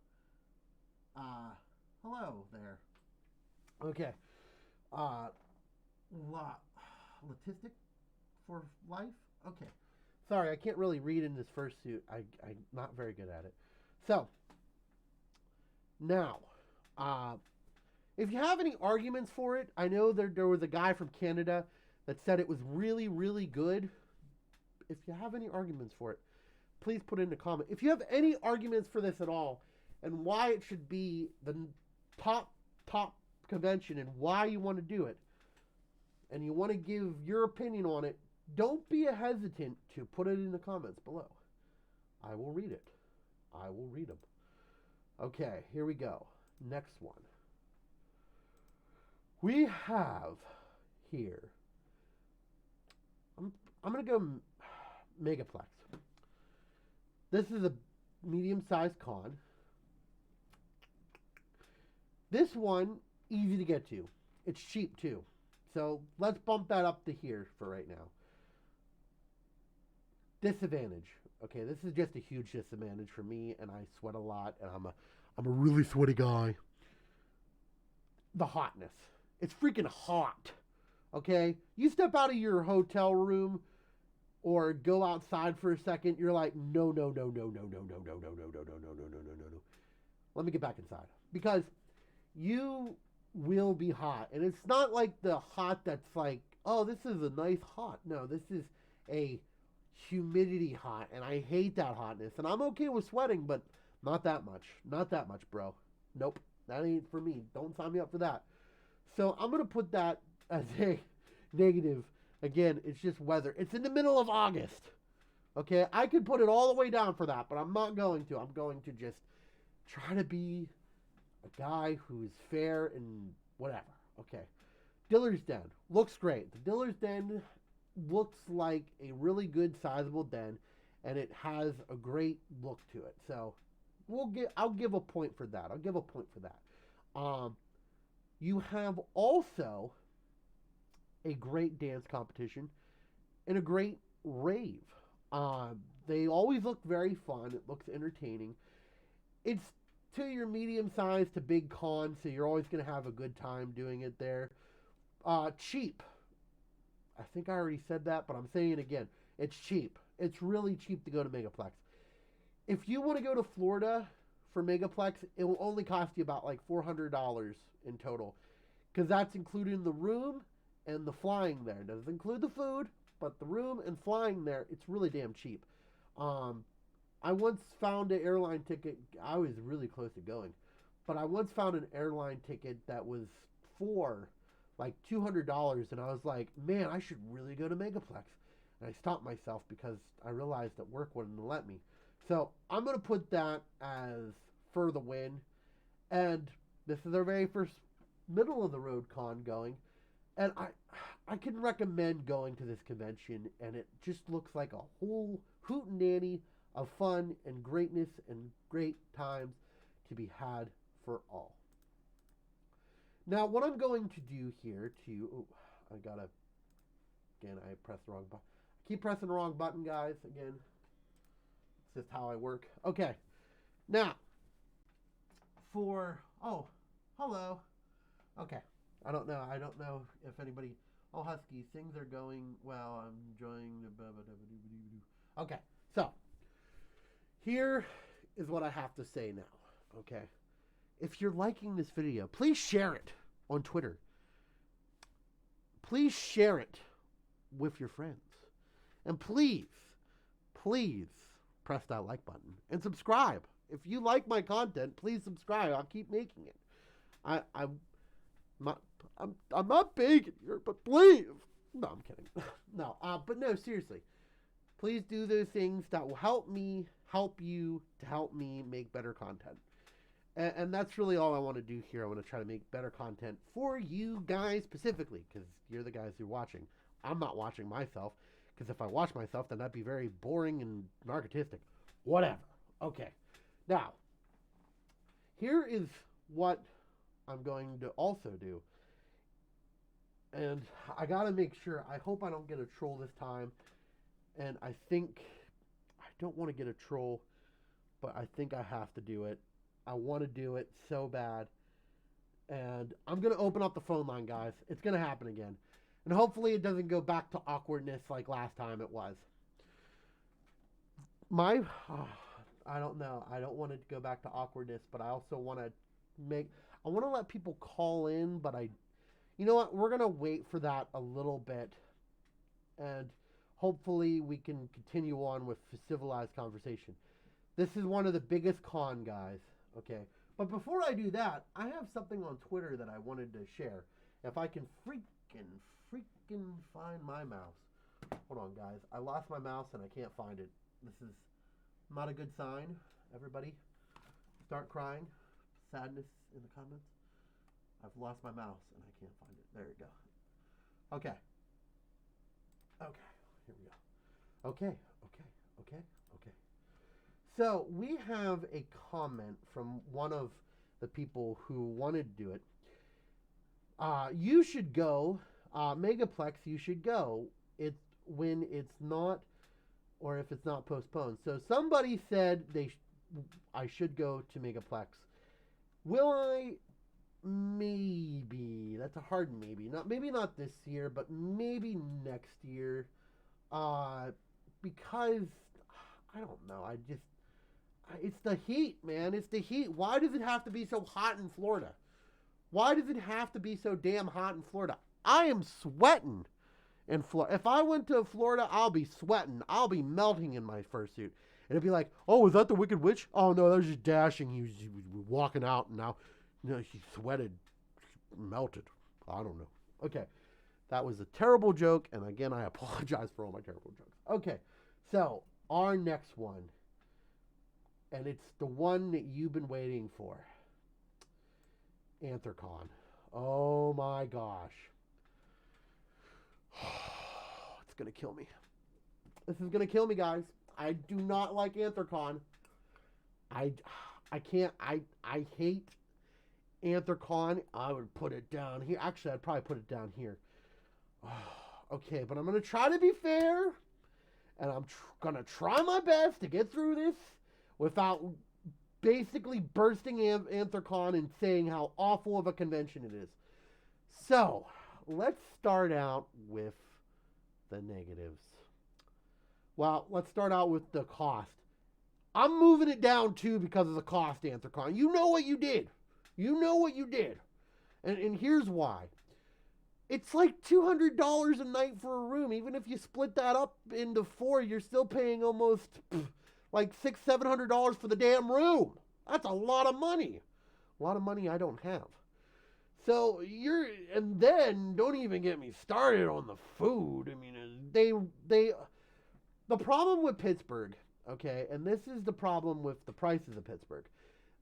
Hello there. Okay. Latistics for life? Okay. Sorry, I can't really read in this fursuit. I'm not very good at it. So, now, if you have any arguments for it, I know there was a guy from Canada that said it was really, really good. If you have any arguments for it, please put it in the comment. If you have any arguments for this at all, and why it should be the top convention and why you want to do it, and you want to give your opinion on it, don't be hesitant to put it in the comments below. I will read it. I will read them. Okay, here we go. Next one. We have here, I'm going to go Megaplex. This is a medium-sized con. This one, easy to get to. It's cheap too. So let's bump that up to here for right now. Disadvantage. Okay, this is just a huge disadvantage for me, and I sweat a lot, and I'm a really sweaty guy. The hotness. It's freaking hot. Okay? You step out of your hotel room or go outside for a second, you're like, no. Let me get back inside. Because you will be hot. And it's not like the hot that's like, oh, this is a nice hot. No, this is a humidity hot, and I hate that hotness. And I'm okay with sweating, but not that much. Not that much, bro. Nope. That ain't for me. Don't sign me up for that. So I'm going to put that as a negative. Again, it's just weather. It's in the middle of August. Okay? I could put it all the way down for that, but I'm not going to. I'm going to just try to be a guy who's fair and whatever. Okay. Diller's Den. Looks great. The Diller's Den looks like a really good, sizable den, and it has a great look to it. So I'll give a point for that. I'll give a point for that. You have also a great dance competition and a great rave. They always look very fun. It looks entertaining. It's to your medium-sized to big con, so you're always going to have a good time doing it there. Cheap. I think I already said that, but I'm saying it again. It's cheap. It's really cheap to go to Megaplex. If you want to go to Florida for Megaplex, it will only cost you about like $400 in total, because that's including the room and the flying there. It doesn't include the food, but the room and flying there, it's really damn cheap. I once found an airline ticket. I was really close to going, but I once found an airline ticket that was for like $200, and I was like, man, I should really go to Megaplex. And I stopped myself because I realized that work wouldn't let me. So I'm going to put that as for the win. And this is our very first middle of the road con going. And I can recommend going to this convention, and it just looks like a whole hootenanny of fun and greatness and great times to be had for all. Now, what I'm going to do here I pressed the wrong button. I keep pressing the wrong button, guys. Again, it's just how I work. Okay. Now, oh, hello. Okay. I don't know if anybody. Oh, Husky, things are going well. I'm enjoying the. Okay, so here is what I have to say now. Okay, if you're liking this video, please share it on Twitter. Please share it with your friends, and please press that like button and subscribe. If you like my content, please subscribe. I'll keep making it. I'm not begging here, but please. No, I'm kidding. No, but no, seriously. Please do those things that will help you to help me make better content. And that's really all I want to do here. I want to try to make better content for you guys specifically, because you're the guys who are watching. I'm not watching myself, because if I watch myself, then that'd be very boring and narcissistic. Whatever. Okay. Now, here is what I'm going to also do. And I gotta make sure, I hope I don't get a troll this time. And I think, I don't want to get a troll, but I think I have to do it. I want to do it so bad. And I'm going to open up the phone line, guys. It's going to happen again. And hopefully it doesn't go back to awkwardness like last time it was. I don't know. I don't want it to go back to awkwardness, but I also want to I want to let people call in, but you know what? We're going to wait for that a little bit. And hopefully we can continue on with civilized conversation. This is one of the biggest con, guys. Okay. But before I do that, I have something on Twitter that I wanted to share. If I can freaking find my mouse. Hold on, guys. I lost my mouse and I can't find it. This is not a good sign. Everybody, start crying. Sadness in the comments. I've lost my mouse and I can't find it. There you go. Okay. Here we go. Okay. So we have a comment from one of the people who wanted to do it. You should go, Megaplex. You should go. It's when it's not, or if it's not postponed. So somebody said I should go to Megaplex. Will I? Maybe. That's a hard maybe. Maybe not this year, but maybe next year. Because I don't know. It's the heat, man. It's the heat. Why does it have to be so hot in Florida? Why does it have to be so damn hot in Florida? I am sweating in Florida. If I went to Florida, I'll be sweating. I'll be melting in my fursuit. And it'd be like, oh, is that the Wicked Witch? Oh, no, that was just Dashing. He was walking out, and now, he sweated, melted. I don't know. Okay. That was a terrible joke, and again, I apologize for all my terrible jokes. Okay, so our next one, and it's the one that you've been waiting for. Anthrocon. Oh my gosh. It's going to kill me. This is going to kill me, guys. I do not like Anthrocon. I can't, I hate Anthrocon. I would put it down here. Actually, I'd probably put it down here. Okay, but I'm going to try to be fair, and I'm going to try my best to get through this without basically bursting Anthrocon and saying how awful of a convention it is. So, let's start out with the negatives. Well, let's start out with the cost. I'm moving it down too because of the cost, Anthrocon. You know what you did. You know what you did. And here's why. It's like $200 a night for a room. Even if you split that up into 4, you're still paying almost like $600-700 for the damn room. That's a lot of money. A lot of money I don't have. So and then don't even get me started on the food. I mean, the problem with Pittsburgh, okay, and this is the problem with the prices of Pittsburgh.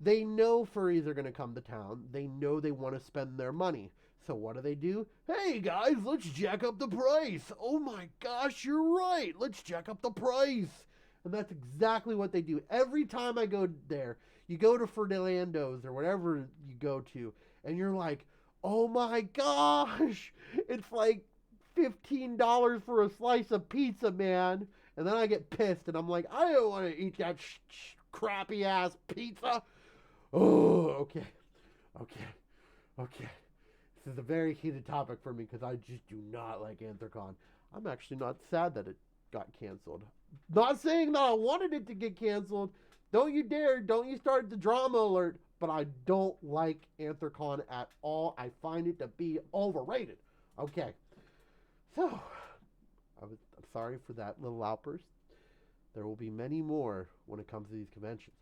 They know furries are going to come to town. They know they want to spend their money. So what do? Hey guys, let's jack up the price. Oh my gosh, you're right. Let's jack up the price. And that's exactly what they do. Every time I go there, you go to Fernando's or whatever you go to, and you're like, oh my gosh, it's like $15 for a slice of pizza, man. And then I get pissed, and I'm like, I don't want to eat that crappy ass pizza. Oh, okay. This is a very heated topic for me because I just do not like Anthrocon. I'm actually not sad that it got canceled. Not saying that I wanted it to get canceled. Don't you dare. Don't you start the drama alert. But I don't like Anthrocon at all. I find it to be overrated. Okay. So, I'm sorry for that little outburst. There will be many more when it comes to these conventions.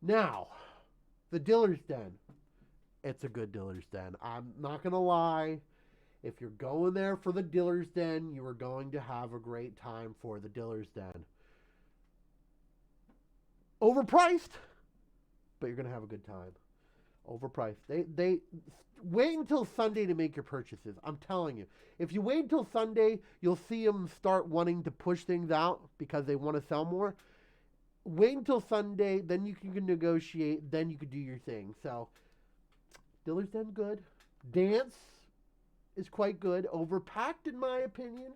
Now, the Dealer's Den. It's a good Dealer's Den. I'm not going to lie. If you're going there for the Dealer's Den, you are going to have a great time for the Dealer's Den. Overpriced, but you're going to have a good time. Overpriced. They wait until Sunday to make your purchases. I'm telling you. If you wait until Sunday, you'll see them start wanting to push things out because they want to sell more. Wait until Sunday, then you can negotiate, then you can do your thing. So, Dealer's Den good. Dance is quite good. Overpacked in my opinion.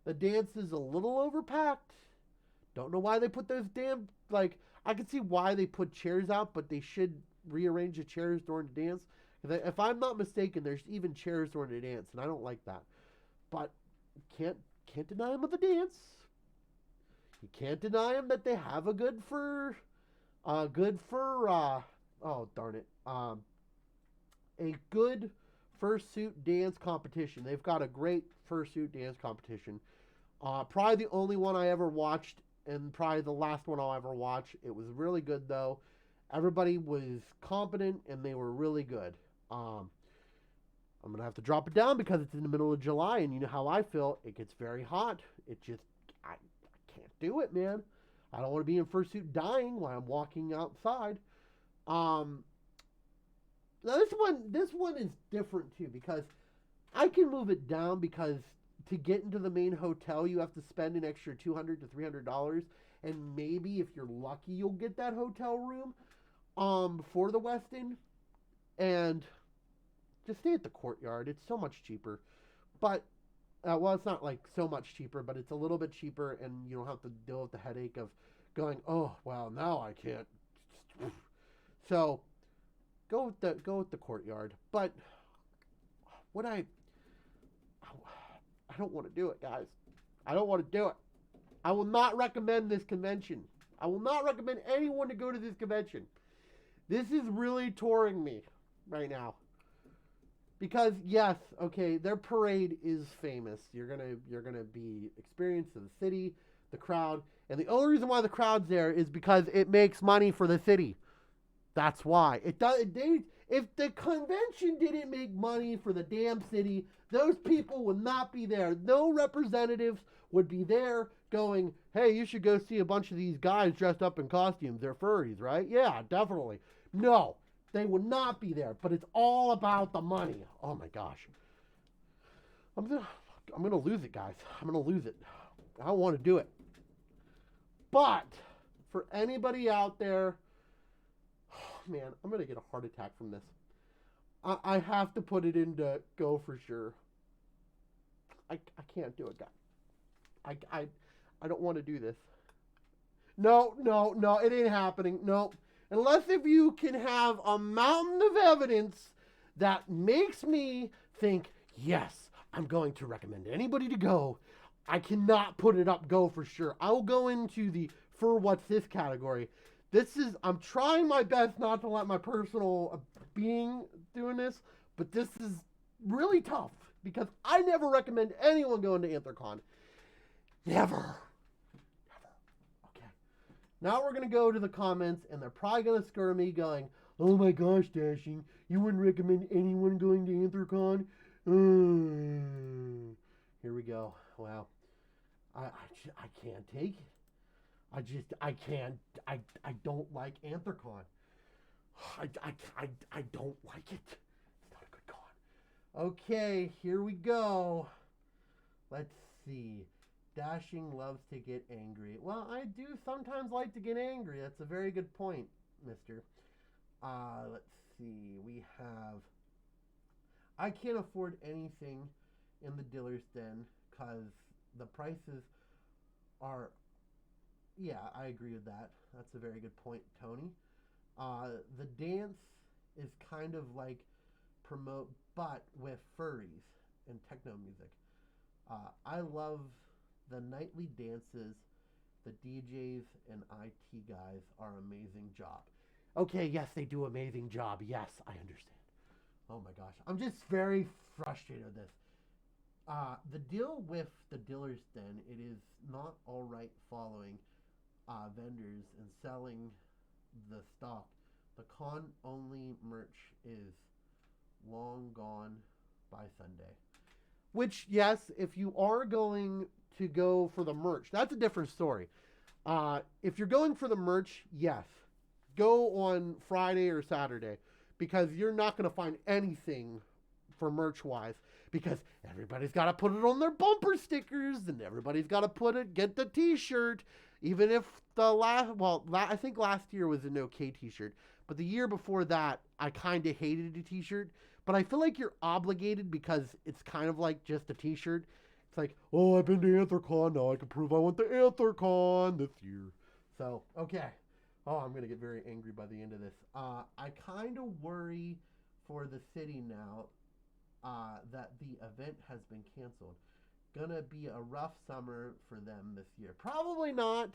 The dance is a little overpacked. Don't know why they put those damn, I can see why they put chairs out, but they should rearrange the chairs during the dance. If I'm not mistaken, there's even chairs during the dance, and I don't like that. But can't deny them of the dance. You can't deny them that they have a good fursuit dance competition. They've got a great fursuit dance competition. Probably the only one I ever watched, and probably the last one I'll ever watch. It was really good though. Everybody was competent and they were really good. I'm gonna have to drop it down because it's in the middle of July, and you know how I feel. It gets very hot. I can't do it, man. I don't want to be in fursuit dying while I'm walking outside. Now this one is different too because I can move it down because to get into the main hotel you have to spend an extra $200 to $300, and maybe if you're lucky you'll get that hotel room for the Westin, and just stay at the Courtyard. It's so much cheaper, but well, it's not like so much cheaper, but it's a little bit cheaper, and you don't have to deal with the headache of going, oh well, now I can't. So go with the Courtyard. But I don't want to do it, guys. I don't want to do it. I will not recommend this convention. I will not recommend anyone to go to this convention. This is really touring me right now. Because yes, okay, their parade is famous. You're gonna be experienced in the city, the crowd, and the only reason why the crowd's there is because it makes money for the city. That's why it does. If the convention didn't make money for the damn city, those people would not be there. No representatives would be there going, "Hey, you should go see a bunch of these guys dressed up in costumes. They're furries, right?" Yeah, definitely. No. They would not be there, but it's all about the money. Oh my gosh. I'm gonna lose it, guys. I'm gonna lose it. I don't want to do it. But for anybody out there, oh man, I'm gonna get a heart attack from this. I have to put it into go for sure. I can't do it, guys. I don't want to do this. No, it ain't happening. No. Unless if you can have a mountain of evidence that makes me think, yes, I'm going to recommend anybody to go. I cannot put it up go for sure. I will go into the for what's this category. I'm trying my best not to let my personal being doing this, but this is really tough because I never recommend anyone going to Anthrocon. Never. Now we're going to go to the comments, and they're probably going to scare me going, "Oh my gosh, Dashing, you wouldn't recommend anyone going to Anthrocon?" Here we go. Wow. I can't take it. I can't. I don't like Anthrocon. I don't like it. It's not a good con. Okay, here we go. Let's see. Dashing loves to get angry. Well, I do sometimes like to get angry. That's a very good point, mister. Let's see. We have... I can't afford anything in the Dealer's Den because the prices are Yeah, I agree with that. That's a very good point, Tony. The dance is kind of like promote, but with furries and techno music. I love the nightly dances. The DJs and IT guys are amazing job. Okay, yes, they do amazing job. Yes, I understand. Oh my gosh, I'm just very frustrated with this. The deal with the dealers, then, it is not all right following vendors and selling the stock. The con only merch is long gone by Sunday. Which, yes, if you are going to go for the merch, that's a different story. If you're going for the merch, yes, go on Friday or Saturday because you're not going to find anything for merch wise because everybody's got to put it on their bumper stickers and everybody's got to get the T-shirt. Even if I think last year was an okay T-shirt, but the year before that, I kind of hated a T-shirt. But I feel like you're obligated because it's kind of like just a T-shirt. It's like, oh, I've been to AntherCon, now I can prove I went to AntherCon this year. So, okay. Oh, I'm going to get very angry by the end of this. I kind of worry for the city now that the event has been canceled. Gonna be a rough summer for them this year. Probably not.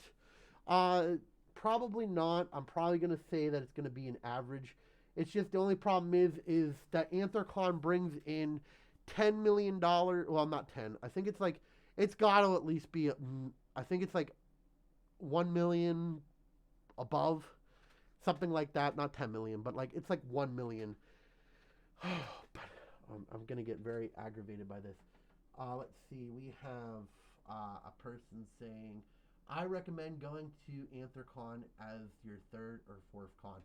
Probably not. I'm probably gonna say that it's gonna be an average. It's just the only problem is that AntherCon brings in $10 million. Well, not 10. I think it's got to at least be. I think it's like 1 million above, something like that. Not 10 million, but like it's like 1 million. But I'm gonna get very aggravated by this. Let's see. We have a person saying, "I recommend going to AntherCon as your third or fourth con."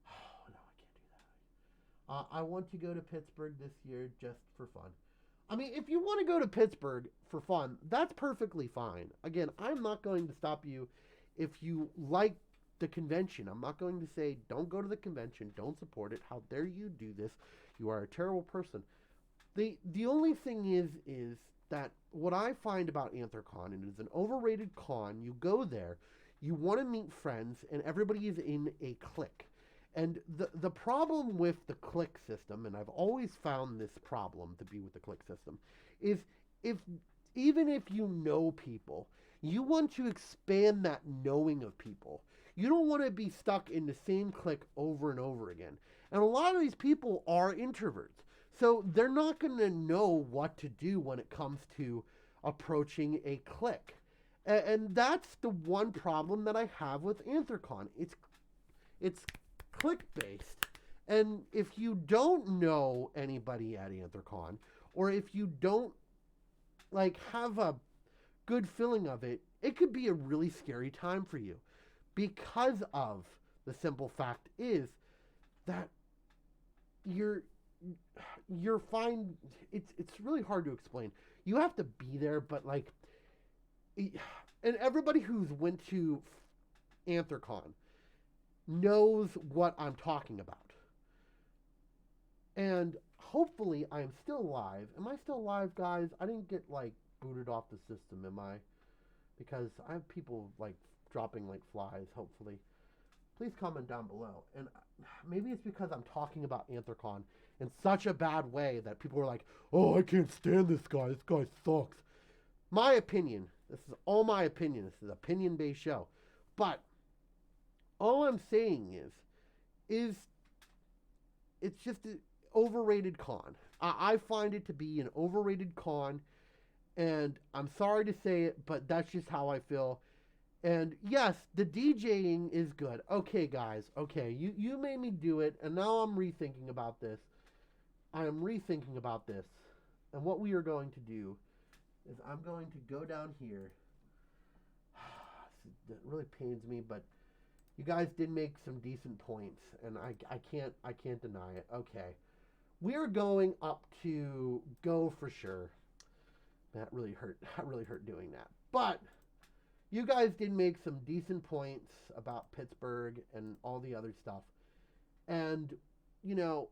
Oh, no, I can't do that. I want to go to Pittsburgh this year just for fun. I mean, if you want to go to Pittsburgh for fun, that's perfectly fine. Again, I'm not going to stop you if you like the convention. I'm not going to say don't go to the convention, don't support it. How dare you do this? You are a terrible person. The only thing is that what I find about AntherCon, it is an overrated con. You go there, you want to meet friends, and everybody is in a clique. And the problem with the clique system, and I've always found this problem to be with the clique system, is if even if you know people, you want to expand that knowing of people. You don't want to be stuck in the same clique over and over again. And a lot of these people are introverts. So they're not going to know what to do when it comes to approaching a clique. And that's the one problem that I have with AntherCon. It's clique based. And if you don't know anybody at AntherCon, or if you don't like have a good feeling of it, it could be a really scary time for you. Because of the simple fact is that you're fine. It's really hard to explain. You have to be there, but like, and everybody who's went to AntherCon knows what I'm talking about. And hopefully I'm still alive. Am I still alive, guys? I didn't get like booted off the system, am I? Because I have people like dropping like flies, hopefully. Please comment down below. And maybe it's because I'm talking about AntherCon in such a bad way that people are like, oh, I can't stand this guy. This guy sucks. My opinion. This is all my opinion. This is an opinion-based show. But all I'm saying is it's just an overrated con. I find it to be an overrated con. And I'm sorry to say it, but that's just how I feel. And yes, the DJing is good. Okay, guys. Okay, you made me do it, and now I'm rethinking about this. I am rethinking about this. And what we are going to do is I'm going to go down here. It really pains me, but you guys did make some decent points, and I can't deny it. Okay. We're going up to Go for Sure. That really hurt. That really hurt doing that. But you guys did make some decent points about Pittsburgh and all the other stuff. And, you know,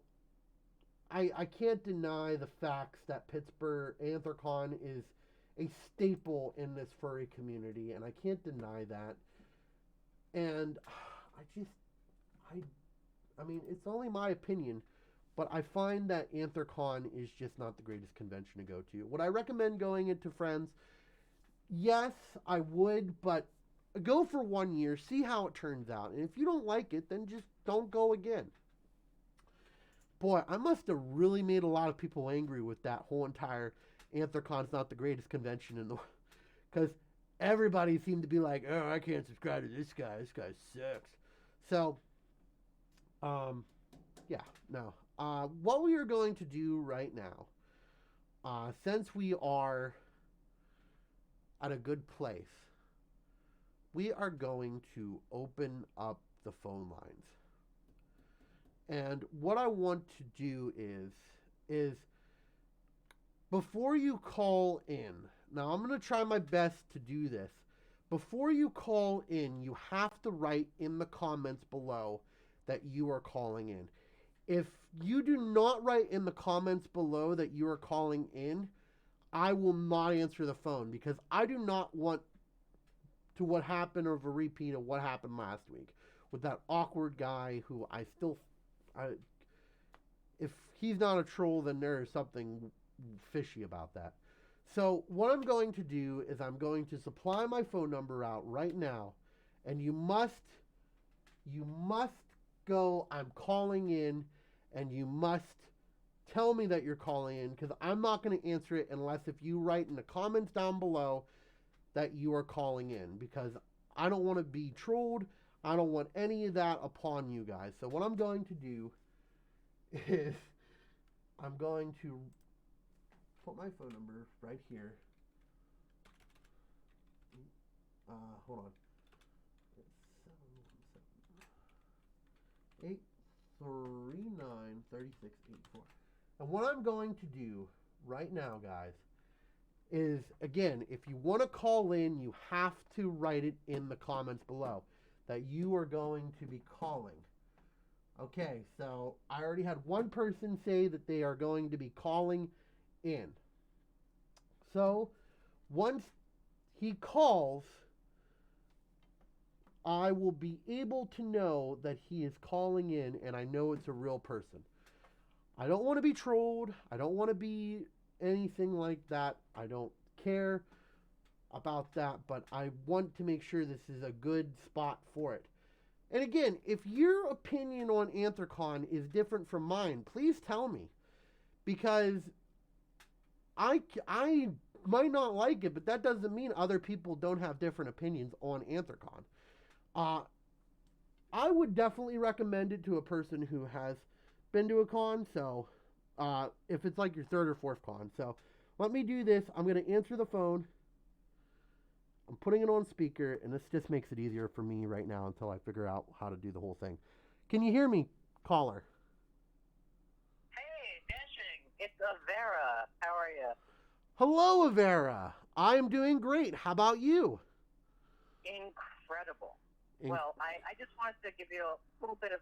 I can't deny the facts that Pittsburgh AntherCon is a staple in this furry community, and I can't deny that. And I, I mean, it's only my opinion, but I find that AntherCon is just not the greatest convention to go to. Would I recommend going into Friends? Yes, I would, but go for 1 year, see how it turns out. And if you don't like it, then just don't go again. Boy, I must have really made a lot of people angry with that whole entire AntherCon's not the greatest convention in the world. Because everybody seemed to be like, oh, I can't subscribe to this guy. This guy sucks. So, yeah, no. What we are going to do right now, since we are at a good place, we are going to open up the phone lines. And what I want to do is before you call in, now I'm going to try my best to do this. Before you call in, you have to write in the comments below that you are calling in. If you do not write in the comments below that you are calling in, I will not answer the phone because I do not want to what happened of a repeat of what happened last week with that awkward guy who if he's not a troll, then there is something fishy about that. So what I'm going to do is I'm going to supply my phone number out right now, and you must go, I'm calling in, and you must tell me that you're calling in, because I'm not going to answer it unless if you write in the comments down below that you are calling in, because I don't want to be trolled. I don't want any of that upon you guys. So what I'm going to do is I'm going to put my phone number right here. Hold on. It's 717-839-3684. And what I'm going to do right now, guys, is, again, if you want to call in, you have to write it in the comments below that you are going to be calling. Okay, so I already had one person say that they are going to be calling in. So once he calls, I will be able to know that he is calling in, and I know it's a real person. I don't want to be trolled. I don't want to be anything like that. I don't care about that, but I want to make sure this is a good spot for it. And again, if your opinion on AntherCon is different from mine, please tell me. Because I might not like it, but that doesn't mean other people don't have different opinions on AntherCon. I would definitely recommend it to a person who has been to a con, so if it's like your third or fourth con. So let me do this. I'm going to answer the phone. I'm putting it on speaker, and this just makes it easier for me right now until I figure out how to do the whole thing. Can you hear me, caller? Hey, Dashing. It's Avera. How are you? Hello, Avera. I am doing great. How about you? Incredible. Well, I just wanted to give you a little bit of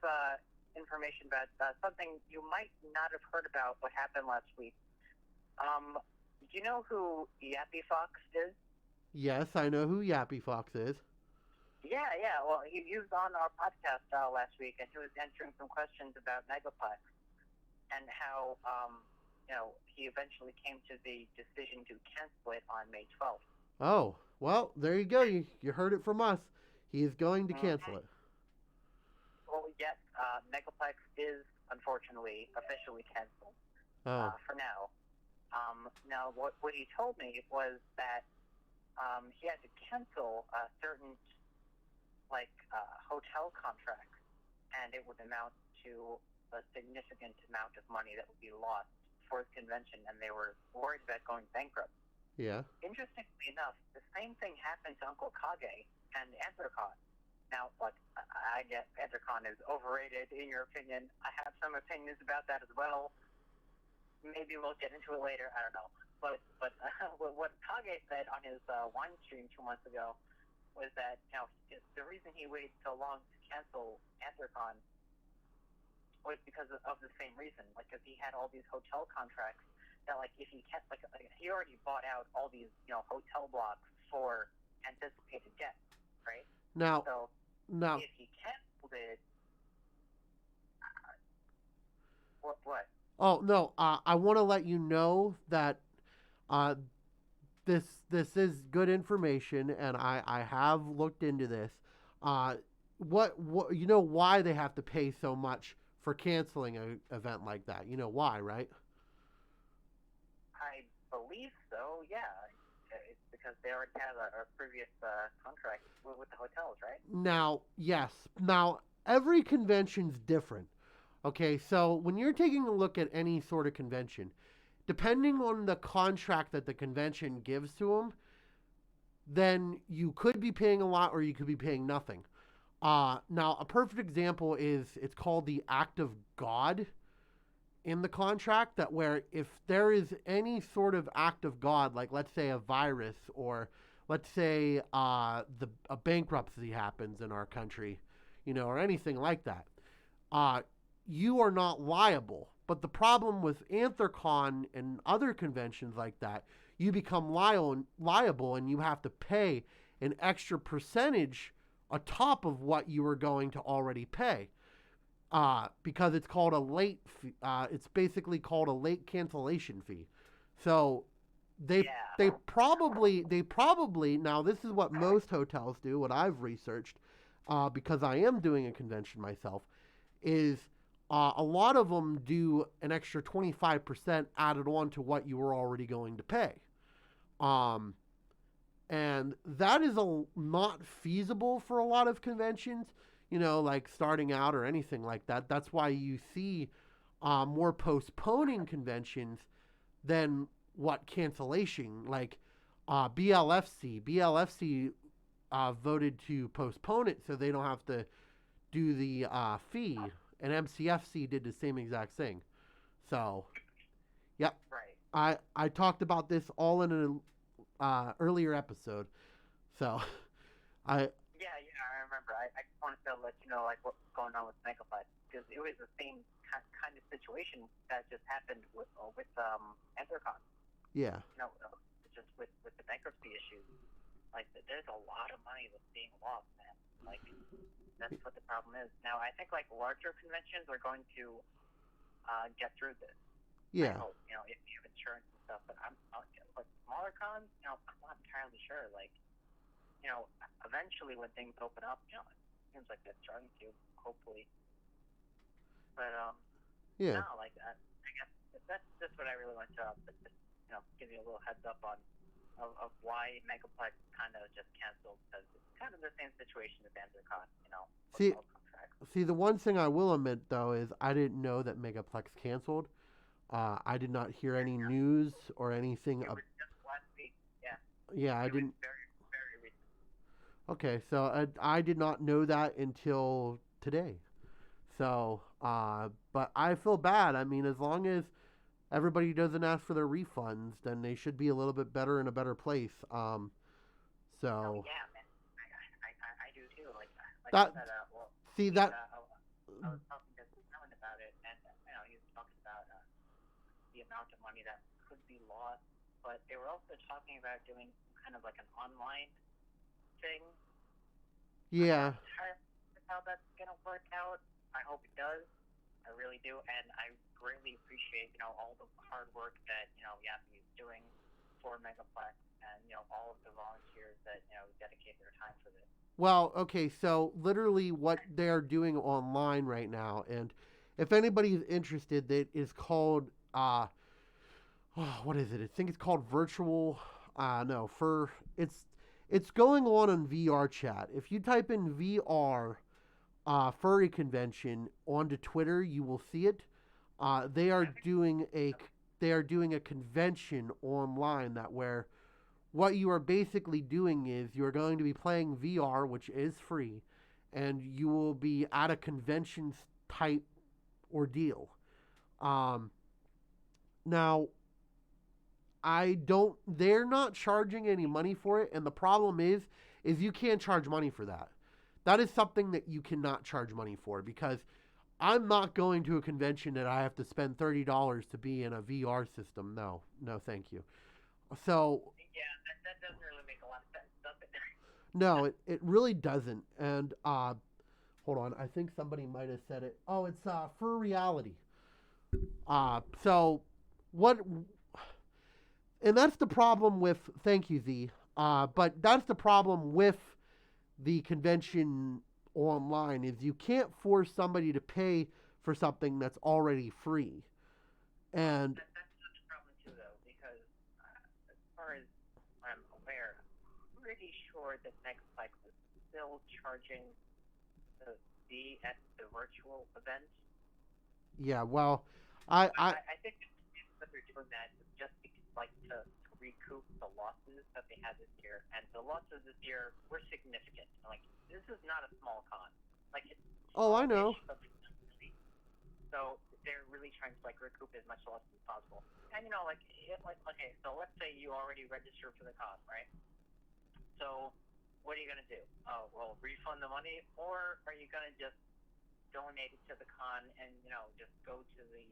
information about something you might not have heard about what happened last week. Do you know who Yappy Fox is? Yes, I know who Yappy Fox is. Yeah. Well, he was on our podcast last week, and he was answering some questions about Megaplex and how, he eventually came to the decision to cancel it on May 12th. Oh, well, there you go. You heard it from us. He is going to cancel it. Well, yes, Megaplex is unfortunately officially canceled for now. Now, what he told me was that he had to cancel certain hotel contracts, and it would amount to a significant amount of money that would be lost for his convention, and they were worried about going bankrupt. Yeah. Interestingly enough, the same thing happened to Uncle Kage and AntherCon. Now, look, I guess AntherCon is overrated in your opinion. I have some opinions about that as well. Maybe we'll get into it later. I don't know. But what Kage said on his wine stream 2 months ago was that the reason he waited so long to cancel AntherCon was because of the same reason. Because he had all these hotel contracts that, if he kept, he already bought out all these, hotel blocks for anticipated guests, right? Now, Now, if he canceled it, what? oh no, I want to let you know that uh, this is good information, and I have looked into this. Uh, what you know why they have to pay so much for canceling an event like that? You know why, right? I believe so. Yeah, it's because they already have a previous contract with the hotels, right? Now, yes. Now, every convention's different. Okay, so when you're taking a look at any sort of convention, depending on the contract that the convention gives to them, then you could be paying a lot or you could be paying nothing. Now, a perfect example is it's called the act of God in the contract. That where if there is any sort of act of God, like let's say a virus or let's say a bankruptcy happens in our country, or anything like that, uh, you are not liable. But the problem with Anthrocon and other conventions like that, you become liable and you have to pay an extra percentage atop of what you were going to already pay. Because it's called a late fee. It's basically called a late cancellation fee. So they Yeah. they probably now this is what most hotels do. What I've researched, because I am doing a convention myself, is a lot of them do an extra 25% added on to what you were already going to pay. Um, and that is not feasible for a lot of conventions, like starting out or anything like that. That's why you see more postponing conventions than what cancellation, like BLFC voted to postpone it so they don't have to do the fee, and MCFC did the same exact thing. So, yep. Right. I talked about this all in an earlier episode. So, I Yeah, I remember. I just wanted to let you know like what's going on with Megaplex because it was the same kind of situation that just happened with Entercon. yeah. Just with the bankruptcy issues. Like there's a lot of money that's being lost, man. Like that's what the problem is. Now I think like larger conventions are going to get through this. Yeah. I hope, if you have insurance and stuff. But like smaller cons, I'm not entirely sure. Like, eventually when things open up, it seems like they're starting to, hopefully. But Yeah. no, like I guess that's just what I really want to just give you a little heads up on of why Megaplex kind of just canceled because it's kind of the same situation as Andercon, See, the one thing I will admit though is I didn't know that Megaplex canceled. I did not hear any news or anything. It was just last week. Yeah. Yeah, I didn't. Very, very recent. Okay, so I did not know that until today. So, but I feel bad. I mean, as long as everybody doesn't ask for their refunds, then they should be a little bit better in a better place. So. Oh, yeah, man. I do too. Like that. I said, See that. I was talking to someone about it, and he was talking about the amount of money that could be lost, but they were also talking about doing kind of like an online thing. Yeah. I'm not sure how that's gonna work out. I hope it does. I really do, and I greatly appreciate all the hard work that Yappy is doing for Megaplex, and all of the volunteers that dedicate their time for this. Well, okay, so literally what they're doing online right now, and if anybody's interested, that is called what is it? I think it's called virtual. No, it's going on VR chat. If you type in VR furry convention onto Twitter, you will see it. They are doing a convention online that where what you are basically doing is you're going to be playing VR, which is free, and you will be at a convention type ordeal. Now, they're not charging any money for it, and the problem is you can't charge money for that. That is something that you cannot charge money for because I'm not going to a convention that I have to spend $30 to be in a VR system. No, thank you. So yeah, that doesn't really make a lot of sense, does it? No, it really doesn't. And hold on, I think somebody might have said it. Oh, it's for reality. So what? And that's the problem with. Thank you, Z. But that's the problem with the convention online is you can't force somebody to pay for something that's already free. And That's not the problem too, though, because as far as I'm aware, I'm pretty sure that Megaplex is still charging the fee at the virtual event. yeah, well, I think that they're doing that just because, like, to recoup the losses that they had this year, and the losses this year were significant. Like, this is not a small con. Like, it's oh, I know. but it's not really. So they're really trying to like recoup as much loss as possible. And like, okay, so let's say you already registered for the con, right? So what are you gonna do? Oh, well, refund the money, or are you gonna just donate it to the con and just go to the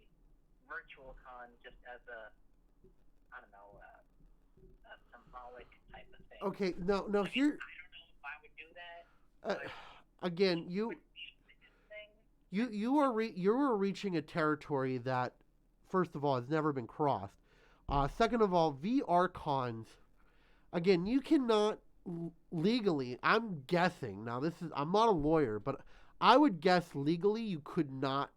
virtual con just as a I don't know a symbolic type of thing? Okay, no, I mean, here I don't know if I would do that. again, you are reaching a territory that, first of all, has never been crossed. Second of all, VR cons. Again, you cannot legally. I'm guessing now. I'm not a lawyer, but I would guess legally you could not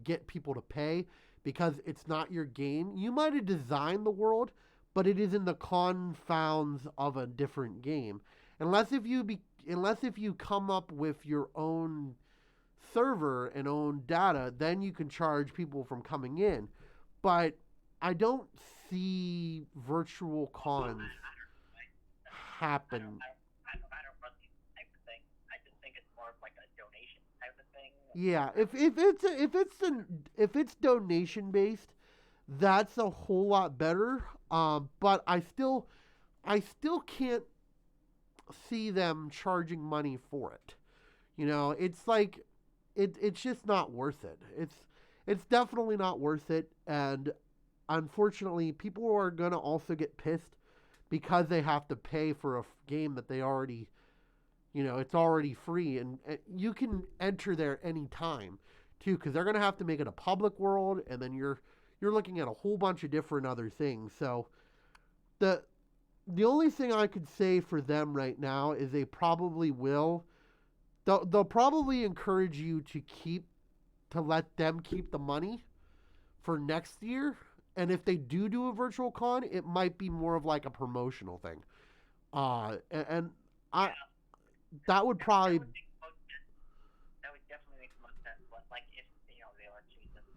get people to pay because it's not your game. You might have designed the world, but it is in the confounds of a different game. Unless if you come up with your own server and own data, then you can charge people from coming in. But I don't see virtual cons happen. I don't run these type of things. I just think it's more of like a donation type of thing. Yeah, if it's donation based, that's a whole lot better. But I still can't see them charging money for it. It's like it's just not worth it. It's definitely not worth it, and unfortunately, people are gonna also get pissed because they have to pay for a game that they already, it's already free, and you can enter there anytime too, because they're gonna have to make it a public world, and then you're looking at a whole bunch of different other things. So the only thing I could say for them right now is they probably will. They'll probably encourage you to let them keep the money for next year. And if they do a virtual con, it might be more of like a promotional thing. And I that would probably That would definitely make the most sense. But like if they let you just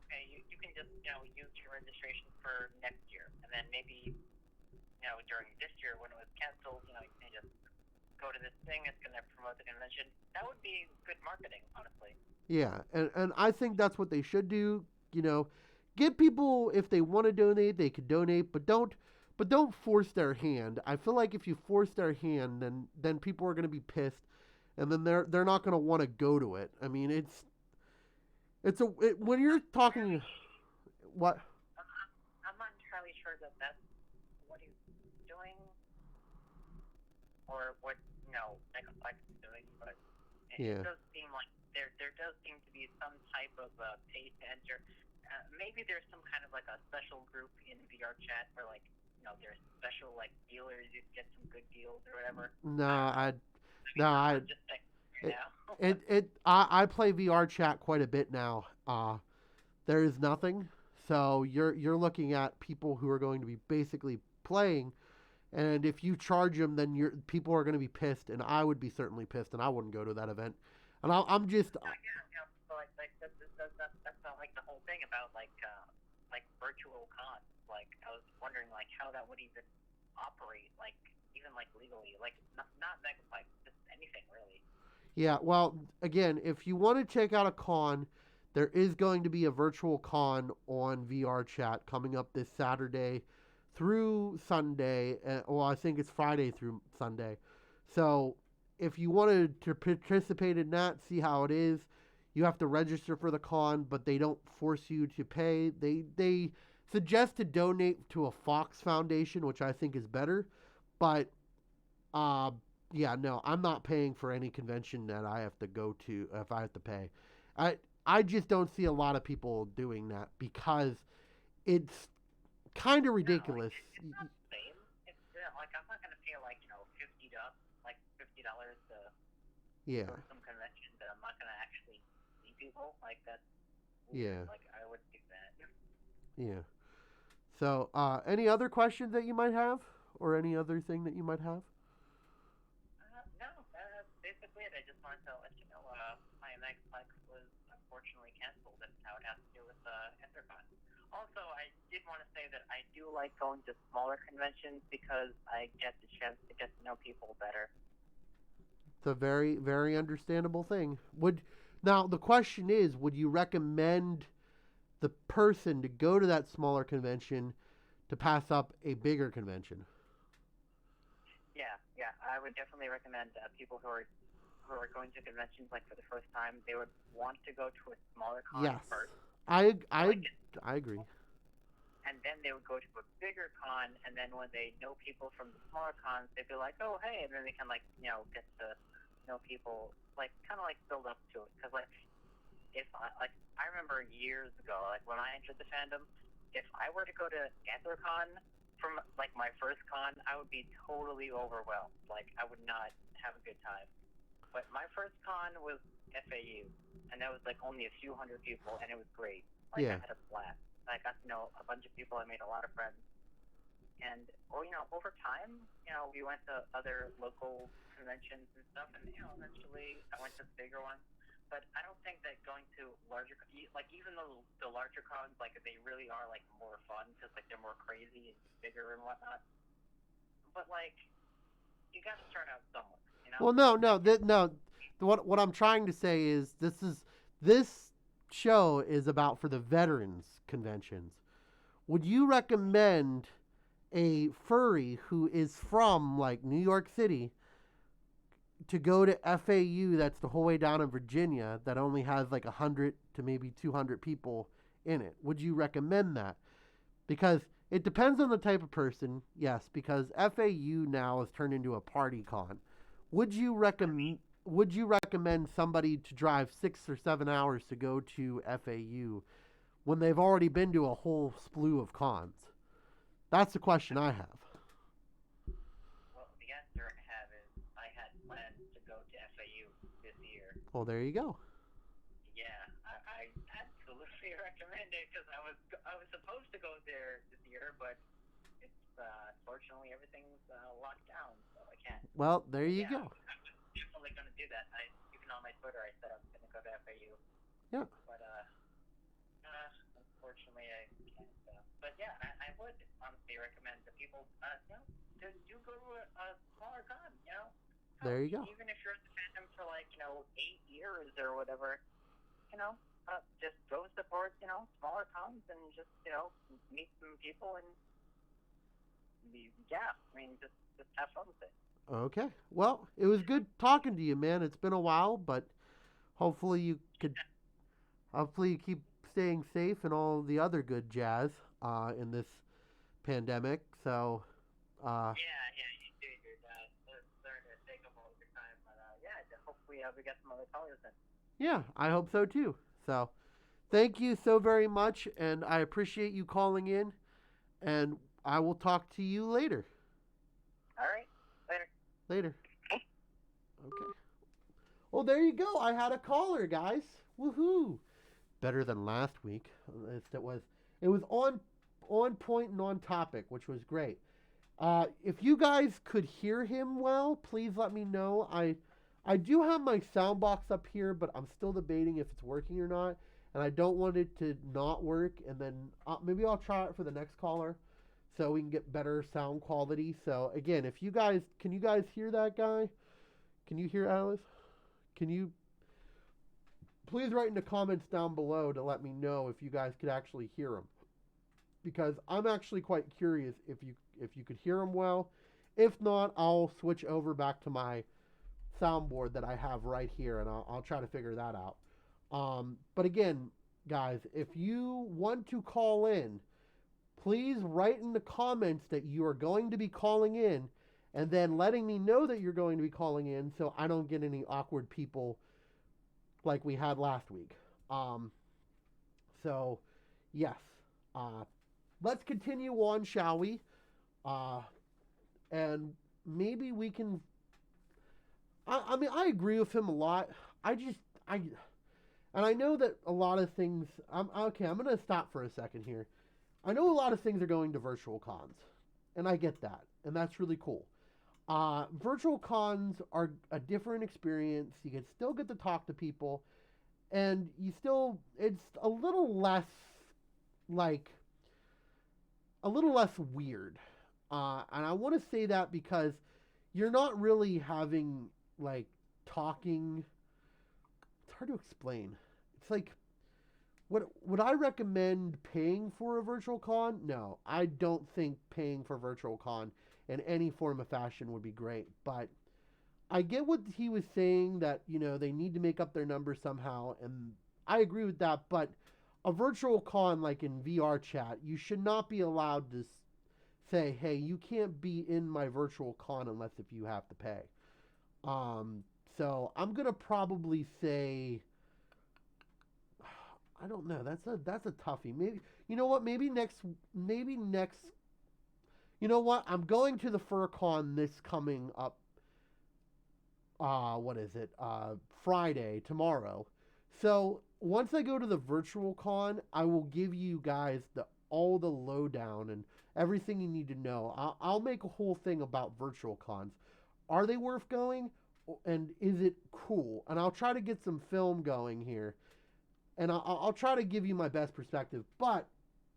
okay, you can just use your registration for next year, and then maybe during this year when it was canceled, you can just go to this thing. It's going to promote the convention. That would be good marketing, honestly. yeah, and I think that's what they should do. Get people, if they want to donate, they could donate, but don't force their hand. I feel like if you force their hand, then people are going to be pissed, and then they're not going to want to go to it. I mean, when you're talking, what? I'm not entirely sure that that's what he's doing, or what Megaplex is doing, but it does seem like there does seem to be some type of pay to enter. Maybe there's some kind of like a special group in VR chat where there's special like dealers, you get some good deals or whatever. I play VR chat quite a bit now. There is nothing. So you're looking at people who are going to be basically playing, and if you charge them, then people are going to be pissed, and I would be certainly pissed, and I wouldn't go to that event. And I'm just. So that's not like the whole thing about like virtual cons. Like I was wondering like how that would even operate, like even like legally, like not Megaplex, just anything really. Yeah, well, again, if you want to check out a con, there is going to be a virtual con on VR chat coming up this Saturday through Sunday. Well, I think it's Friday through Sunday. So if you wanted to participate in that, see how it is, you have to register for the con, but they don't force you to pay. They suggest to donate to a Fox Foundation, which I think is better. But yeah, no, I'm not paying for any convention that I have to go to if I have to pay. I just don't see a lot of people doing that because it's kind of ridiculous. It's not the same. It's like I'm not gonna pay like $50 to Yeah. go to some convention that I'm not gonna actually see people. Like that's weird. Yeah. Like I wouldn't do that. Yeah. So, any other questions that you might have, or any other thing that you might have? No, that's basically it. I just wanted to let you know my Megaplex was unfortunately canceled. That's how it has to do with Ethercon. Also, I did want to say that I do like going to smaller conventions because I get the chance to get to know people better. It's a very, very understandable thing. Now the question is, would you recommend the person to go to that smaller convention to pass up a bigger convention? Yeah, I would definitely recommend people who are going to conventions like for the first time. They would want to go to a smaller con first. I agree. And then they would go to a bigger con, and then when they know people from the smaller cons, they'd be like, oh, hey, and then they can, like, get to know people, like, kind of, like, build up to it. Because, like, I remember years ago, like, when I entered the fandom, if I were to go to AntlerCon from, like, my first con, I would be totally overwhelmed. Like, I would not have a good time. But my first con was FAU, and that was, like, only a few hundred people, and it was great. Like, I had a blast. I got to know a bunch of people. I made a lot of friends. And, over time, we went to other local conventions and stuff, and, eventually I went to the bigger ones. But I don't think that going to larger, like, even though the larger cons, like, they really are, like, more fun, because, like, they're more crazy and bigger and whatnot. But, like, you got to start out somewhere, Well, no. What I'm trying to say is this show is about for the veterans conventions. Would you recommend a furry who is from like New York City to go to FAU that's the whole way down in Virginia that only has like 100 to maybe 200 people in it? Would you recommend that? Because it depends on the type of person, yes, because FAU now has turned into a party con. Would you recommend somebody to drive 6 or 7 hours to go to FAU when they've already been to a whole slew of cons? That's the question I have. Well, the answer I have is I had plans to go to FAU this year. Well, there you go. Yeah, I absolutely recommend it because I was supposed to go there this year, but it's unfortunately everything's locked down, so I can't. Well, there you go. I'm definitely going to do that. Even on my Twitter, I said I was going to go to FAU. Yeah. But unfortunately, I can't. But yeah, I would honestly recommend that people, to go to a smaller con. There you go. Even if you're in the fandom for 8 years or whatever, just go support smaller cons and just meet some people and just have fun with it. Okay. Well, it was good talking to you, man. It's been a while, but hopefully you keep staying safe and all the other good jazz in this pandemic. So yeah, you do your starting to take up all your time, but hopefully we get some other callers in. Yeah, I hope so too. So thank you so very much, and I appreciate you calling in, and I will talk to you later. All right. Later. Okay. Well, there you go. I had a caller, guys. Woohoo! Better than last week. It was on point and on topic, which was great. If you guys could hear him well, please let me know. I do have my sound box up here, but I'm still debating if it's working or not, and I don't want it to not work. And then maybe I'll try it for the next caller, so we can get better sound quality. So again, can you guys hear that guy? Can you hear Alice? Can you please write in the comments down below to let me know if you guys could actually hear him, because I'm actually quite curious if you could hear him well. If not, I'll switch over back to my soundboard that I have right here, and I'll try to figure that out. But again, guys, if you want to call in, please write in the comments that you are going to be calling in, and then letting me know that you're going to be calling in so I don't get any awkward people like we had last week. So, yes. Let's continue on, shall we? And maybe we can. I mean, I agree with him a lot. And I know that a lot of things. Okay. I'm gonna stop for a second here. I know a lot of things are going to virtual cons, and I get that, and that's really cool. Virtual cons are a different experience. You can still get to talk to people, and it's a little less like a little less weird. And I want to say that because you're not really having like talking. It's hard to explain. It's like, would I recommend paying for a virtual con? No, I don't think paying for virtual con in any form of fashion would be great. But I get what he was saying, that they need to make up their numbers somehow, and I agree with that. But a virtual con, like in VR chat, you should not be allowed to say, "Hey, you can't be in my virtual con unless if you have to pay." So I'm gonna probably say, I don't know. That's a toughie. Maybe you know what? Maybe next. You know what? I'm going to the FurCon this coming up. What is it? Friday, tomorrow. So once I go to the virtual con, I will give you guys all the lowdown and everything you need to know. I'll make a whole thing about virtual cons. Are they worth going? And is it cool? And I'll try to get some film going here. And I'll try to give you my best perspective. But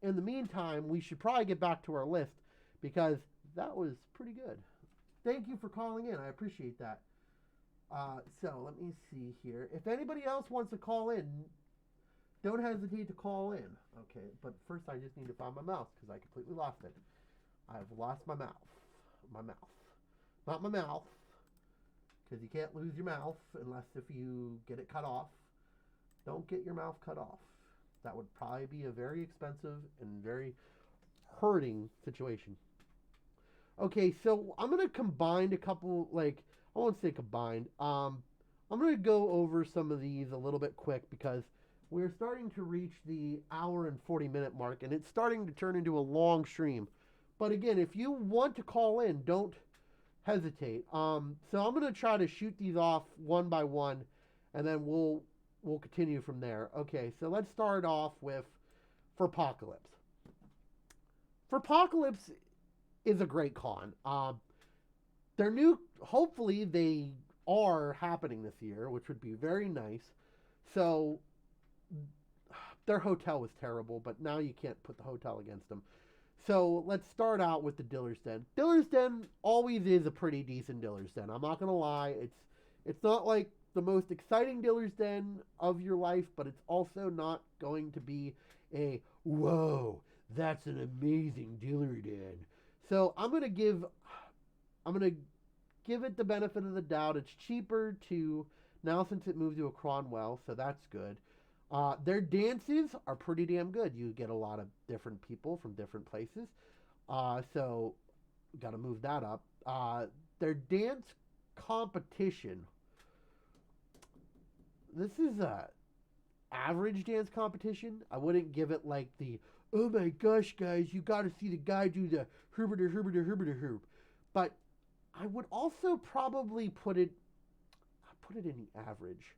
in the meantime, we should probably get back to our list because that was pretty good. Thank you for calling in. I appreciate that. So let me see here. If anybody else wants to call in, don't hesitate to call in. Okay, but first I just need to find my mouse because I completely lost it. I've lost my mouth. My mouth. Not my mouth. Because you can't lose your mouth unless if you get it cut off. Don't get your mouth cut off. That would probably be a very expensive and very hurting situation. Okay, so I'm going to combine a couple, I won't say combined. I'm going to go over some of these a little bit quick because we're starting to reach the hour and 40-minute mark, and it's starting to turn into a long stream. But again, if you want to call in, don't hesitate. So I'm going to try to shoot these off one by one, and then we'll continue from there. Okay, so let's start off with Furpocalypse. Furpocalypse is a great con. They're new. Hopefully, they are happening this year, which would be very nice. So, their hotel was terrible, but now you can't put the hotel against them. So, let's start out with the Diller's Den. Diller's Den always is a pretty decent Diller's Den. I'm not going to lie. It's not like the most exciting Diller's Den of your life, but it's also not going to be a, whoa, that's an amazing Diller Den. So I'm gonna give it the benefit of the doubt. It's cheaper now since it moved to a Cronwell, so that's good. Their dances are pretty damn good. You get a lot of different people from different places, so got to move that up. Their dance competition. This is a average dance competition. I wouldn't give it like the, oh my gosh, guys, you got to see the guy do the herb. But I would also probably put it in the average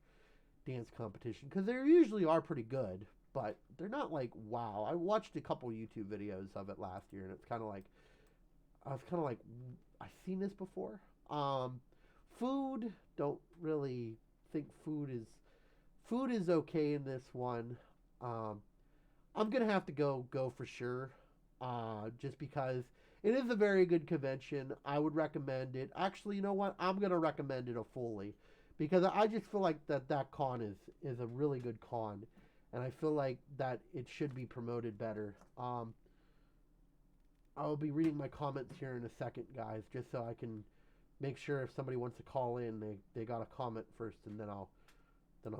dance competition because they usually are pretty good, but they're not like wow. I watched a couple YouTube videos of it last year, and it's kind of like I've seen this before. Food, don't really think food is okay in this one. I'm gonna have to go for sure, just because it is a very good convention. I would recommend it. Actually, you know what? I'm gonna recommend it fully because I just feel like that con is a really good con, and I feel like that it should be promoted better. I'll be reading my comments here in a second, guys, just so I can make sure if somebody wants to call in, they got a comment first, and then I'll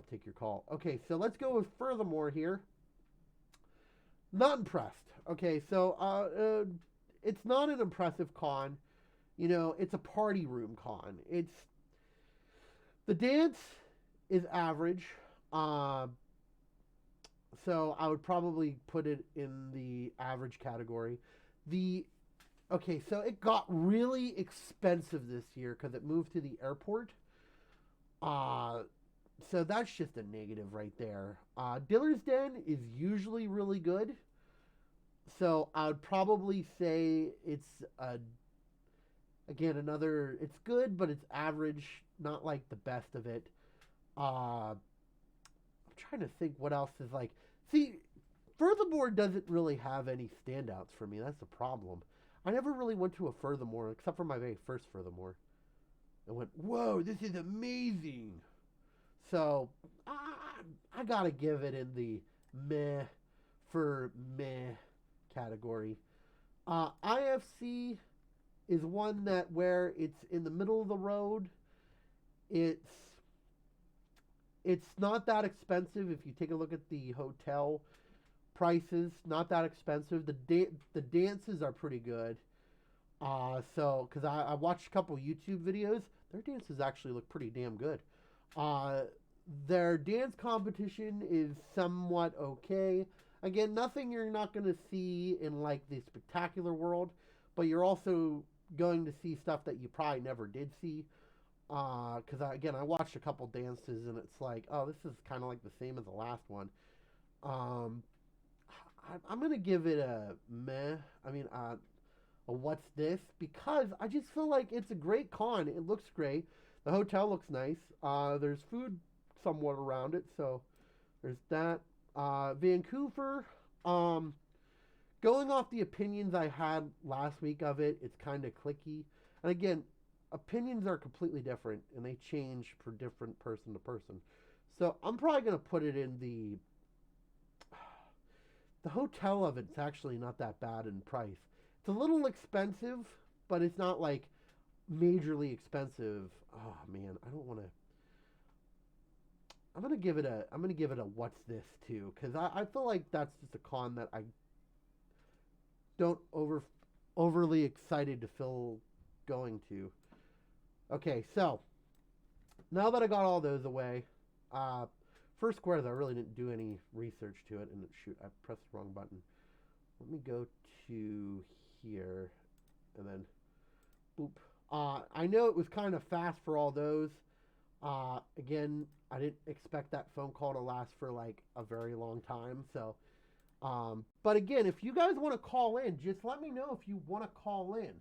take your call. Okay, so let's go with furthermore here. Not impressed. Okay, so it's not an impressive con. it's a party room con. The dance is average. Uh, so I would probably put it in the average category. The Okay, so it got really expensive this year because it moved to the airport. Uh, so that's just a negative right there. Diller's Den is usually really good. So I would probably say it's again another. It's good, but it's average, not like the best of it. I'm trying to think what else is like. See, Furthermore doesn't really have any standouts for me. That's the problem. I never really went to a Furthermore except for my very first Furthermore. I went, whoa, this is amazing. So I gotta give it in the meh for meh category. IFC is one that where it's in the middle of the road. It's it's not that expensive if you take a look at the hotel prices. Not that expensive. The dances are pretty good. So because I watched a couple YouTube videos, their dances actually look pretty damn good. Uh, their dance competition is somewhat okay. Again, nothing you're not going to see in like the spectacular world, but you're also going to see stuff that you probably never did see. Because again, I watched a couple dances and it's like, oh, this is kind of like the same as the last one. Um, I'm gonna give it a meh. I mean, a what's this? Because I just feel like it's a great con. It looks great. The hotel looks nice. There's food somewhat around it, so there's that. Vancouver. Going off the opinions I had last week of it, it's kind of clicky. And again, opinions are completely different, and they change for different person to person. So I'm probably gonna put it in the hotel of it's actually not that bad in price. It's a little expensive, but it's not like majorly expensive. Oh man, I don't want to. I'm gonna give it a what's this too, because I feel like that's just a con that I don't overly excited to feel going to. Okay, so now that I got all those away, first square, I really didn't do any research to it, and shoot, I pressed the wrong button. Let me go to here, and then, boop. I know it was kind of fast for all those. Again, I didn't expect that phone call to last for like a very long time, so. But again, if you guys want to call in, just let me know if you want to call in,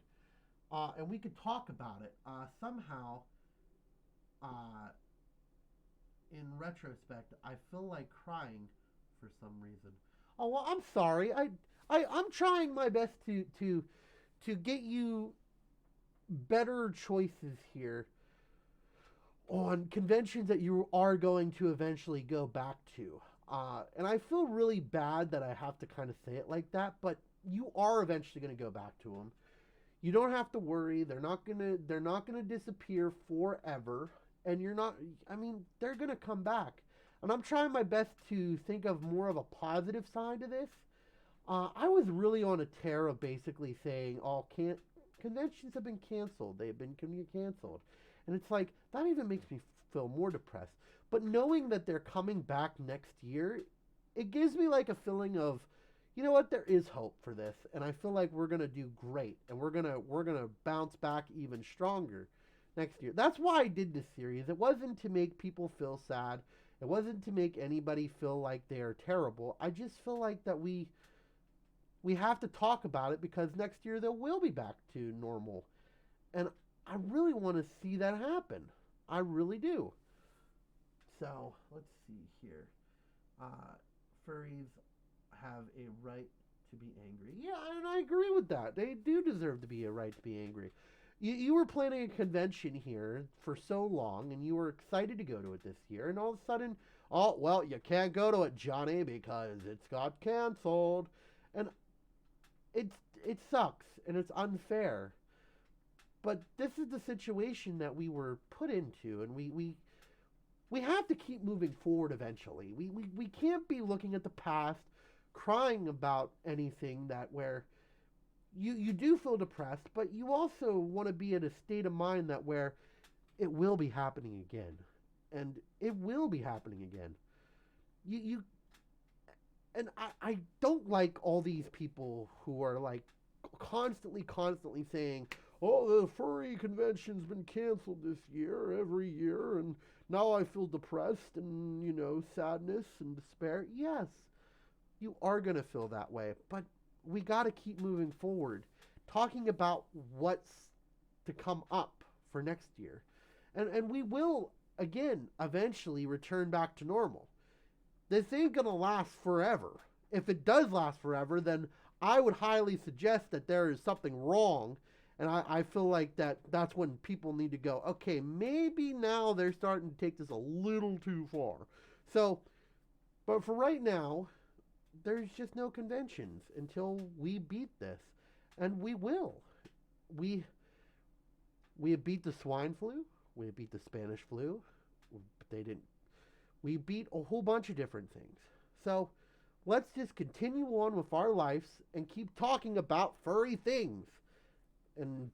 and we could talk about it. Somehow, in retrospect, I feel like crying for some reason. Oh well, I'm sorry. I'm trying my best to get you better choices here on conventions that you are going to eventually go back to. And I feel really bad that I have to kind of say it like that, but you are eventually going to go back to them. You don't have to worry. They're not gonna disappear forever. And you're not. I mean, they're gonna come back. And I'm trying my best to think of more of a positive side to this. I was really on a tear of basically saying all conventions have been canceled. They've been canceled, and it's like that even makes me feel more depressed. But knowing that they're coming back next year, it gives me like a feeling of, you know what, there is hope for this, and I feel like we're gonna do great, and we're gonna bounce back even stronger next year. That's why I did this series. It wasn't to make people feel sad. It wasn't to make anybody feel like they are terrible. I just feel like that we have to talk about it because next year they will be back to normal, and I really want to see that happen. I really do. So let's see here. Furries have a right to be angry. Yeah, and I agree with that. They do deserve to be a right to be angry. You were planning a convention here for so long, and you were excited to go to it this year, and all of a sudden, oh, well, you can't go to it, Johnny, because it's got canceled. And it sucks, and it's unfair. But this is the situation that we were put into, and we have to keep moving forward eventually. We can't be looking at the past, crying about anything that where, you do feel depressed, but you also want to be in a state of mind that where it will be happening again, and it will be happening again. You and I don't like all these people who are like constantly saying, "Oh, the furry convention's been canceled this year, every year, and now I feel depressed and sadness and despair." Yes, you are gonna feel that way, but we got to keep moving forward, talking about what's to come up for next year, and we will again eventually return back to normal. This ain't gonna last forever. If it does last forever, then I would highly suggest that there is something wrong. And I feel like that's when people need to go, okay, maybe now they're starting to take this a little too far. So, but for right now, there's just no conventions until we beat this. And we will. We beat the swine flu. We beat the Spanish flu. They didn't. We beat a whole bunch of different things. So, let's just continue on with our lives and keep talking about furry things. And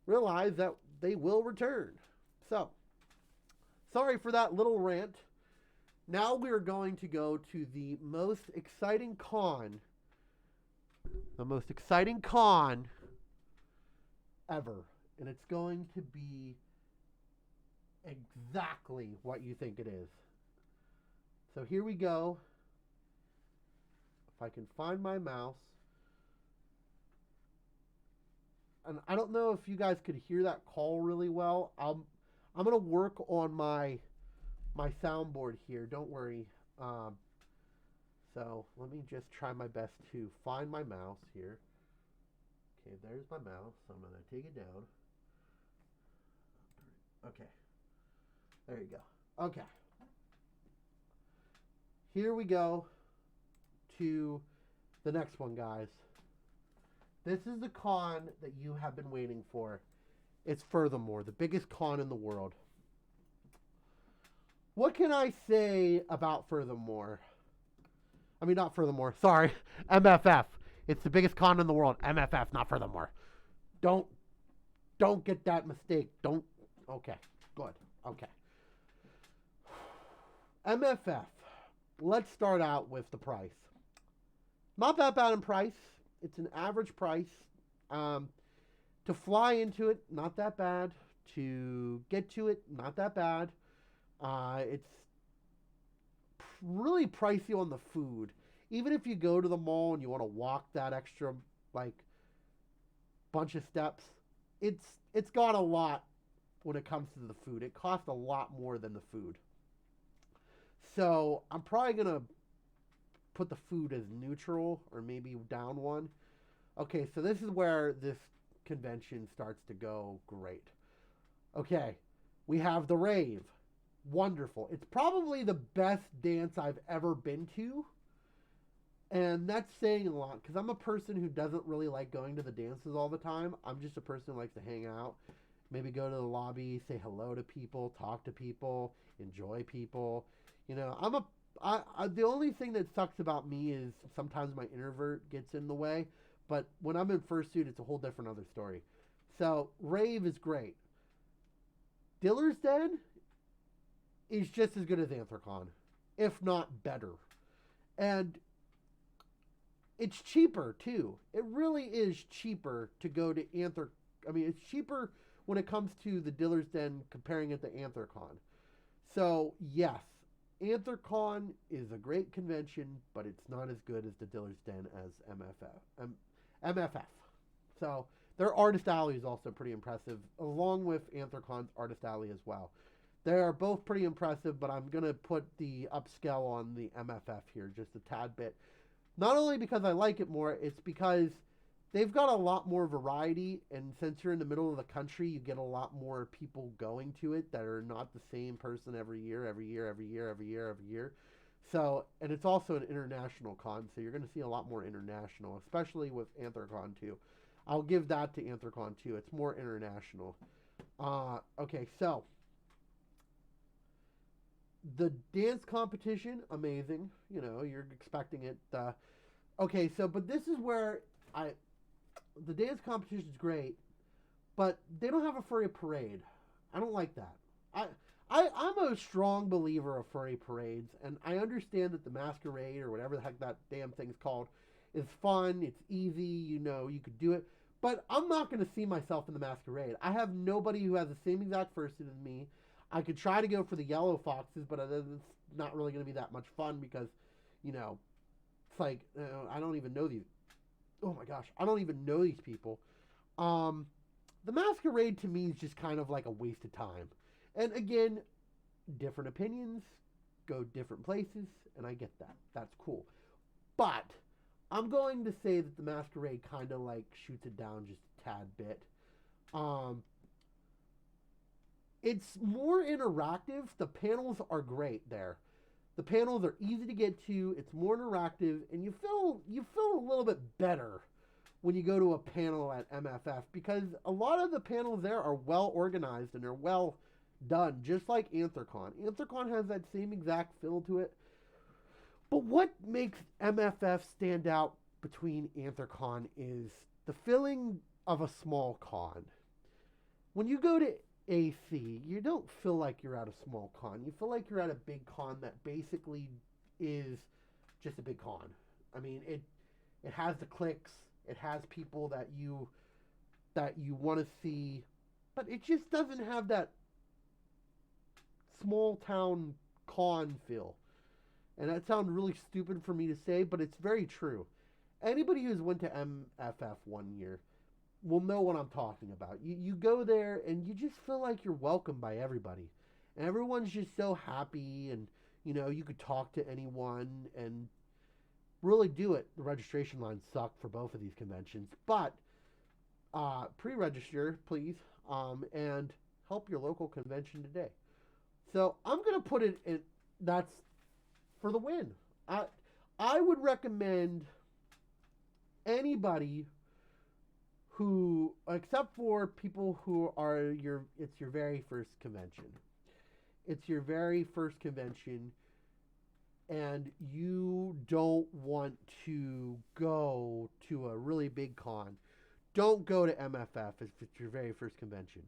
realize that they will return. So, sorry for that little rant. Now we're going to go to the most exciting con. The most exciting con ever. And it's going to be exactly what you think it is. So here we go. If I can find my mouse. And I don't know if you guys could hear that call really well. I'm gonna work on my soundboard here. Don't worry. So let me just try my best to find my mouse here. Okay, there's my mouse. I'm gonna take it down. Okay. There you go. Okay. Here we go to the next one, guys. This is the con that you have been waiting for. It's Furthermore, the biggest con in the world. What can I say about Furthermore? I mean, not Furthermore. Sorry, MFF. It's the biggest con in the world. MFF, not Furthermore. Don't get that mistake. Don't. Okay, good. Okay. MFF. Let's start out with the price. Not that bad in price. It's an average price. To fly into it, not that bad. To get to it, not that bad. It's really pricey on the food. Even if you go to the mall and you want to walk that extra bunch of steps, it's got a lot when it comes to the food. It costs a lot more than the food. So I'm probably gonna put the food as neutral or maybe down one. Okay, so this is where this convention starts to go great. Okay, we have the Rave. Wonderful. It's probably the best dance I've ever been to. And that's saying a lot because I'm a person who doesn't really like going to the dances all the time. I'm just a person who likes to hang out. Maybe go to the lobby, say hello to people, talk to people, enjoy people. The only thing that sucks about me is sometimes my introvert gets in the way. But when I'm in fursuit, it's a whole different other story. So, Rave is great. Diller's Den is just as good as Anthrocon, if not better. And it's cheaper, too. It really is cheaper to go to it's cheaper when it comes to the Diller's Den comparing it to Anthrocon. So, yes, Anthrocon is a great convention, but it's not as good as the Diller's Den as MFF. So their artist alley is also pretty impressive, along with Anthrocon's artist alley as well. They are both pretty impressive, but I'm going to put the upscale on the MFF here just a tad bit. Not only because I like it more, it's because they've got a lot more variety, and since you're in the middle of the country, you get a lot more people going to it that are not the same person every year. So, and it's also an international con, so you're going to see a lot more international, especially with Anthrocon 2. I'll give that to Anthrocon 2. It's more international. Okay, so the dance competition, amazing. You're expecting it. Okay, so, but this is where the dance competition is great, but they don't have a furry parade. I don't like that. I'm a strong believer of furry parades, and I understand that the masquerade or whatever the heck that damn thing's called is fun. It's easy, you could do it. But I'm not going to see myself in the masquerade. I have nobody who has the same exact fursuit as me. I could try to go for the yellow foxes, but it's not really going to be that much fun because, it's like I don't even know these. Oh my gosh, I don't even know these people. The masquerade to me is just kind of like a waste of time. And again, different opinions go different places, and I get that. That's cool. But I'm going to say that the masquerade kind of like shoots it down just a tad bit. It's more interactive. The panels are great there. The panels are easy to get to. It's more interactive, and you feel a little bit better when you go to a panel at MFF because a lot of the panels there are well organized and they're well done, just like Anthrocon. Anthrocon has that same exact feel to it. But what makes MFF stand out between Anthrocon is the feeling of a small con. When you go to AC, you don't feel like you're at a small con. You feel like you're at a big con that basically is just a big con. I mean, it has the clicks, it has people that you want to see, but it just doesn't have that small town con feel. And that sounds really stupid for me to say, but it's very true. Anybody who's went to MFF one year will know what I'm talking about. You go there and you just feel like you're welcomed by everybody. And everyone's just so happy and you could talk to anyone and really do it. The registration lines suck for both of these conventions, but pre-register, please, and help your local convention today. So I'm going to put it in, that's for the win. I would recommend anybody who, except for people who are it's your very first convention. It's your very first convention and you don't want to go to a really big con. Don't go to MFF if it's your very first convention.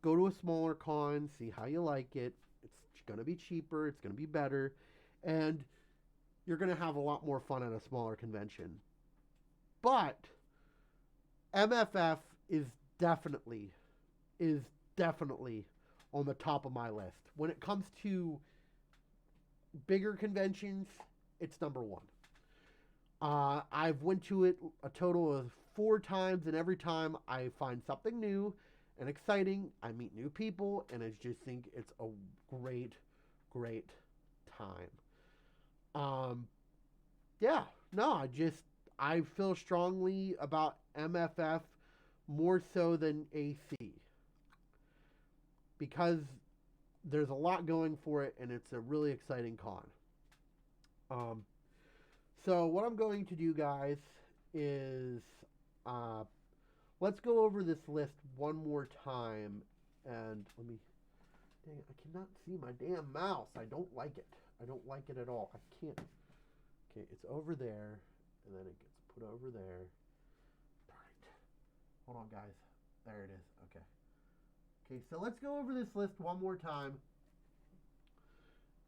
Go to a smaller con, see how you like it. It's going to be cheaper, it's going to be better, and you're going to have a lot more fun at a smaller convention. But MFF is definitely on the top of my list. When it comes to bigger conventions, it's number one. I've went to it a total of 4 times, and every time I find something new and exciting. I meet new people, and I just think it's a great time. Yeah, no, I feel strongly about MFF more so than AC because there's a lot going for it, and it's a really exciting con. So what I'm going to do, guys, is let's go over this list one more time, and dang it, I cannot see my damn mouse. I don't like it. I don't like it at all. I can't. Okay, it's over there, and then it gets put over there. Right. Hold on, guys. There it is. Okay. Okay, so let's go over this list one more time.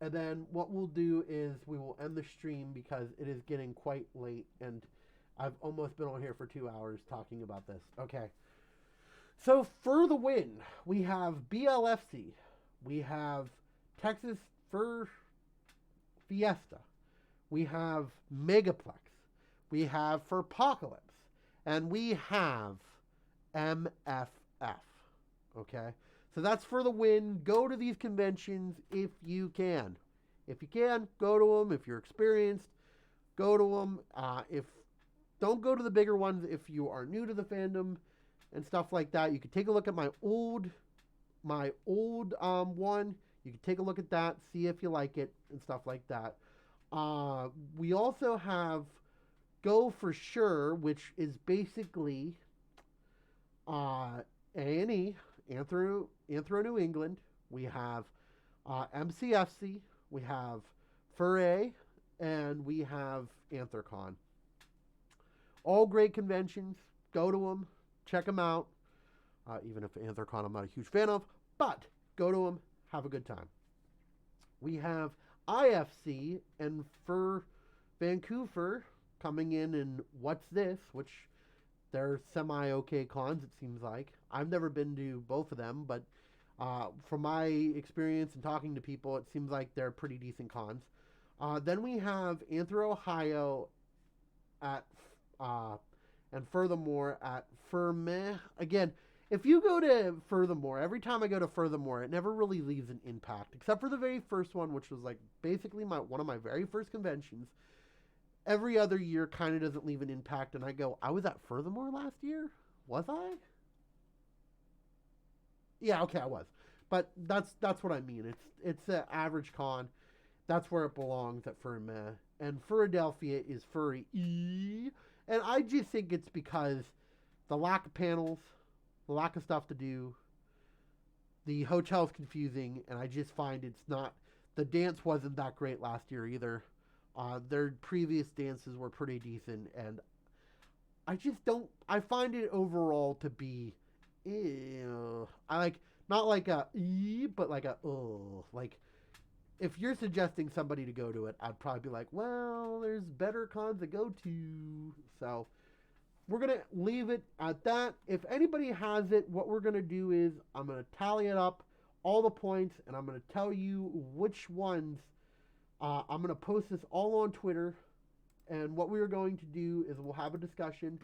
And then what we'll do is we will end the stream because it is getting quite late, and I've almost been on here for 2 hours talking about this. Okay. So for the win, we have BLFC. We have Texas Fur Fiesta. We have Megaplex. We have Furpocalypse. And we have MFF. Okay? So that's for the win. Go to these conventions if you can. If you can, go to them. If you're experienced, go to them. Don't go to the bigger ones if you are new to the fandom and stuff like that. You can take a look at my old one. You can take a look at that, see if you like it and stuff like that. We also have Go For Sure, which is basically A&E, Anthro New England. We have MCFC. We have Furry, and we have Anthrocon. All great conventions. Go to them. Check them out. Even if Anthrocon I'm not a huge fan of. But go to them. Have a good time. We have IFC and Fur Vancouver coming in What's This, which they're semi-okay cons, it seems like. I've never been to both of them, but from my experience and talking to people, it seems like they're pretty decent cons. Then we have Anthro Ohio at and Furthermore at Furmeh. Again, if you go to Furthermore, every time I go to Furthermore, it never really leaves an impact, except for the very first one, which was like basically one of my very first conventions. Every other year kind of doesn't leave an impact, and I go, I was at Furthermore last year? Was I? Yeah, okay, I was. But that's what I mean. It's an average con. That's where it belongs at Furmeh. And Philadelphia is Furry. And I just think it's because the lack of panels, the lack of stuff to do, the hotel's confusing, and I just find it's not... The dance wasn't that great last year either. Their previous dances were pretty decent, and I just don't... I find it overall to be... I like... Not like a... but like a... Like... If you're suggesting somebody to go to it, I'd probably be like, well, there's better cons to go to. So, we're going to leave it at that. If anybody has it, what we're going to do is I'm going to tally it up, all the points, and I'm going to tell you which ones. I'm going to post this all on Twitter. And what we're going to do is we'll have a discussion.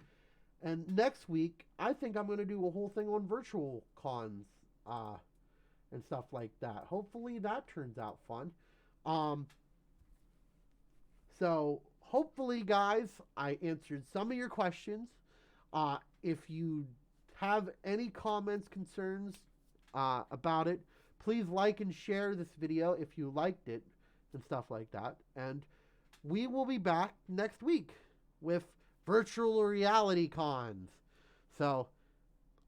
And next week, I think I'm going to do a whole thing on virtual cons. And stuff like that. Hopefully that turns out fun. So hopefully, guys, I answered some of your questions. If you have any comments, concerns about it, please like and share this video if you liked it and stuff like that. And we will be back next week with virtual reality cons. So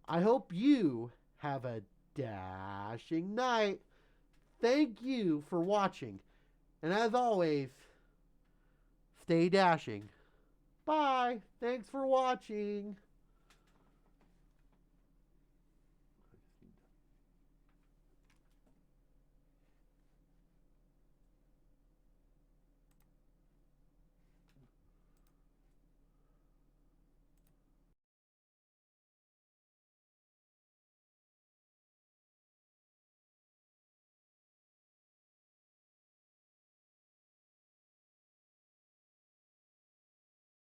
I hope you have a dashing night. Thank you for watching. And as always, stay dashing. Bye. Thanks for watching.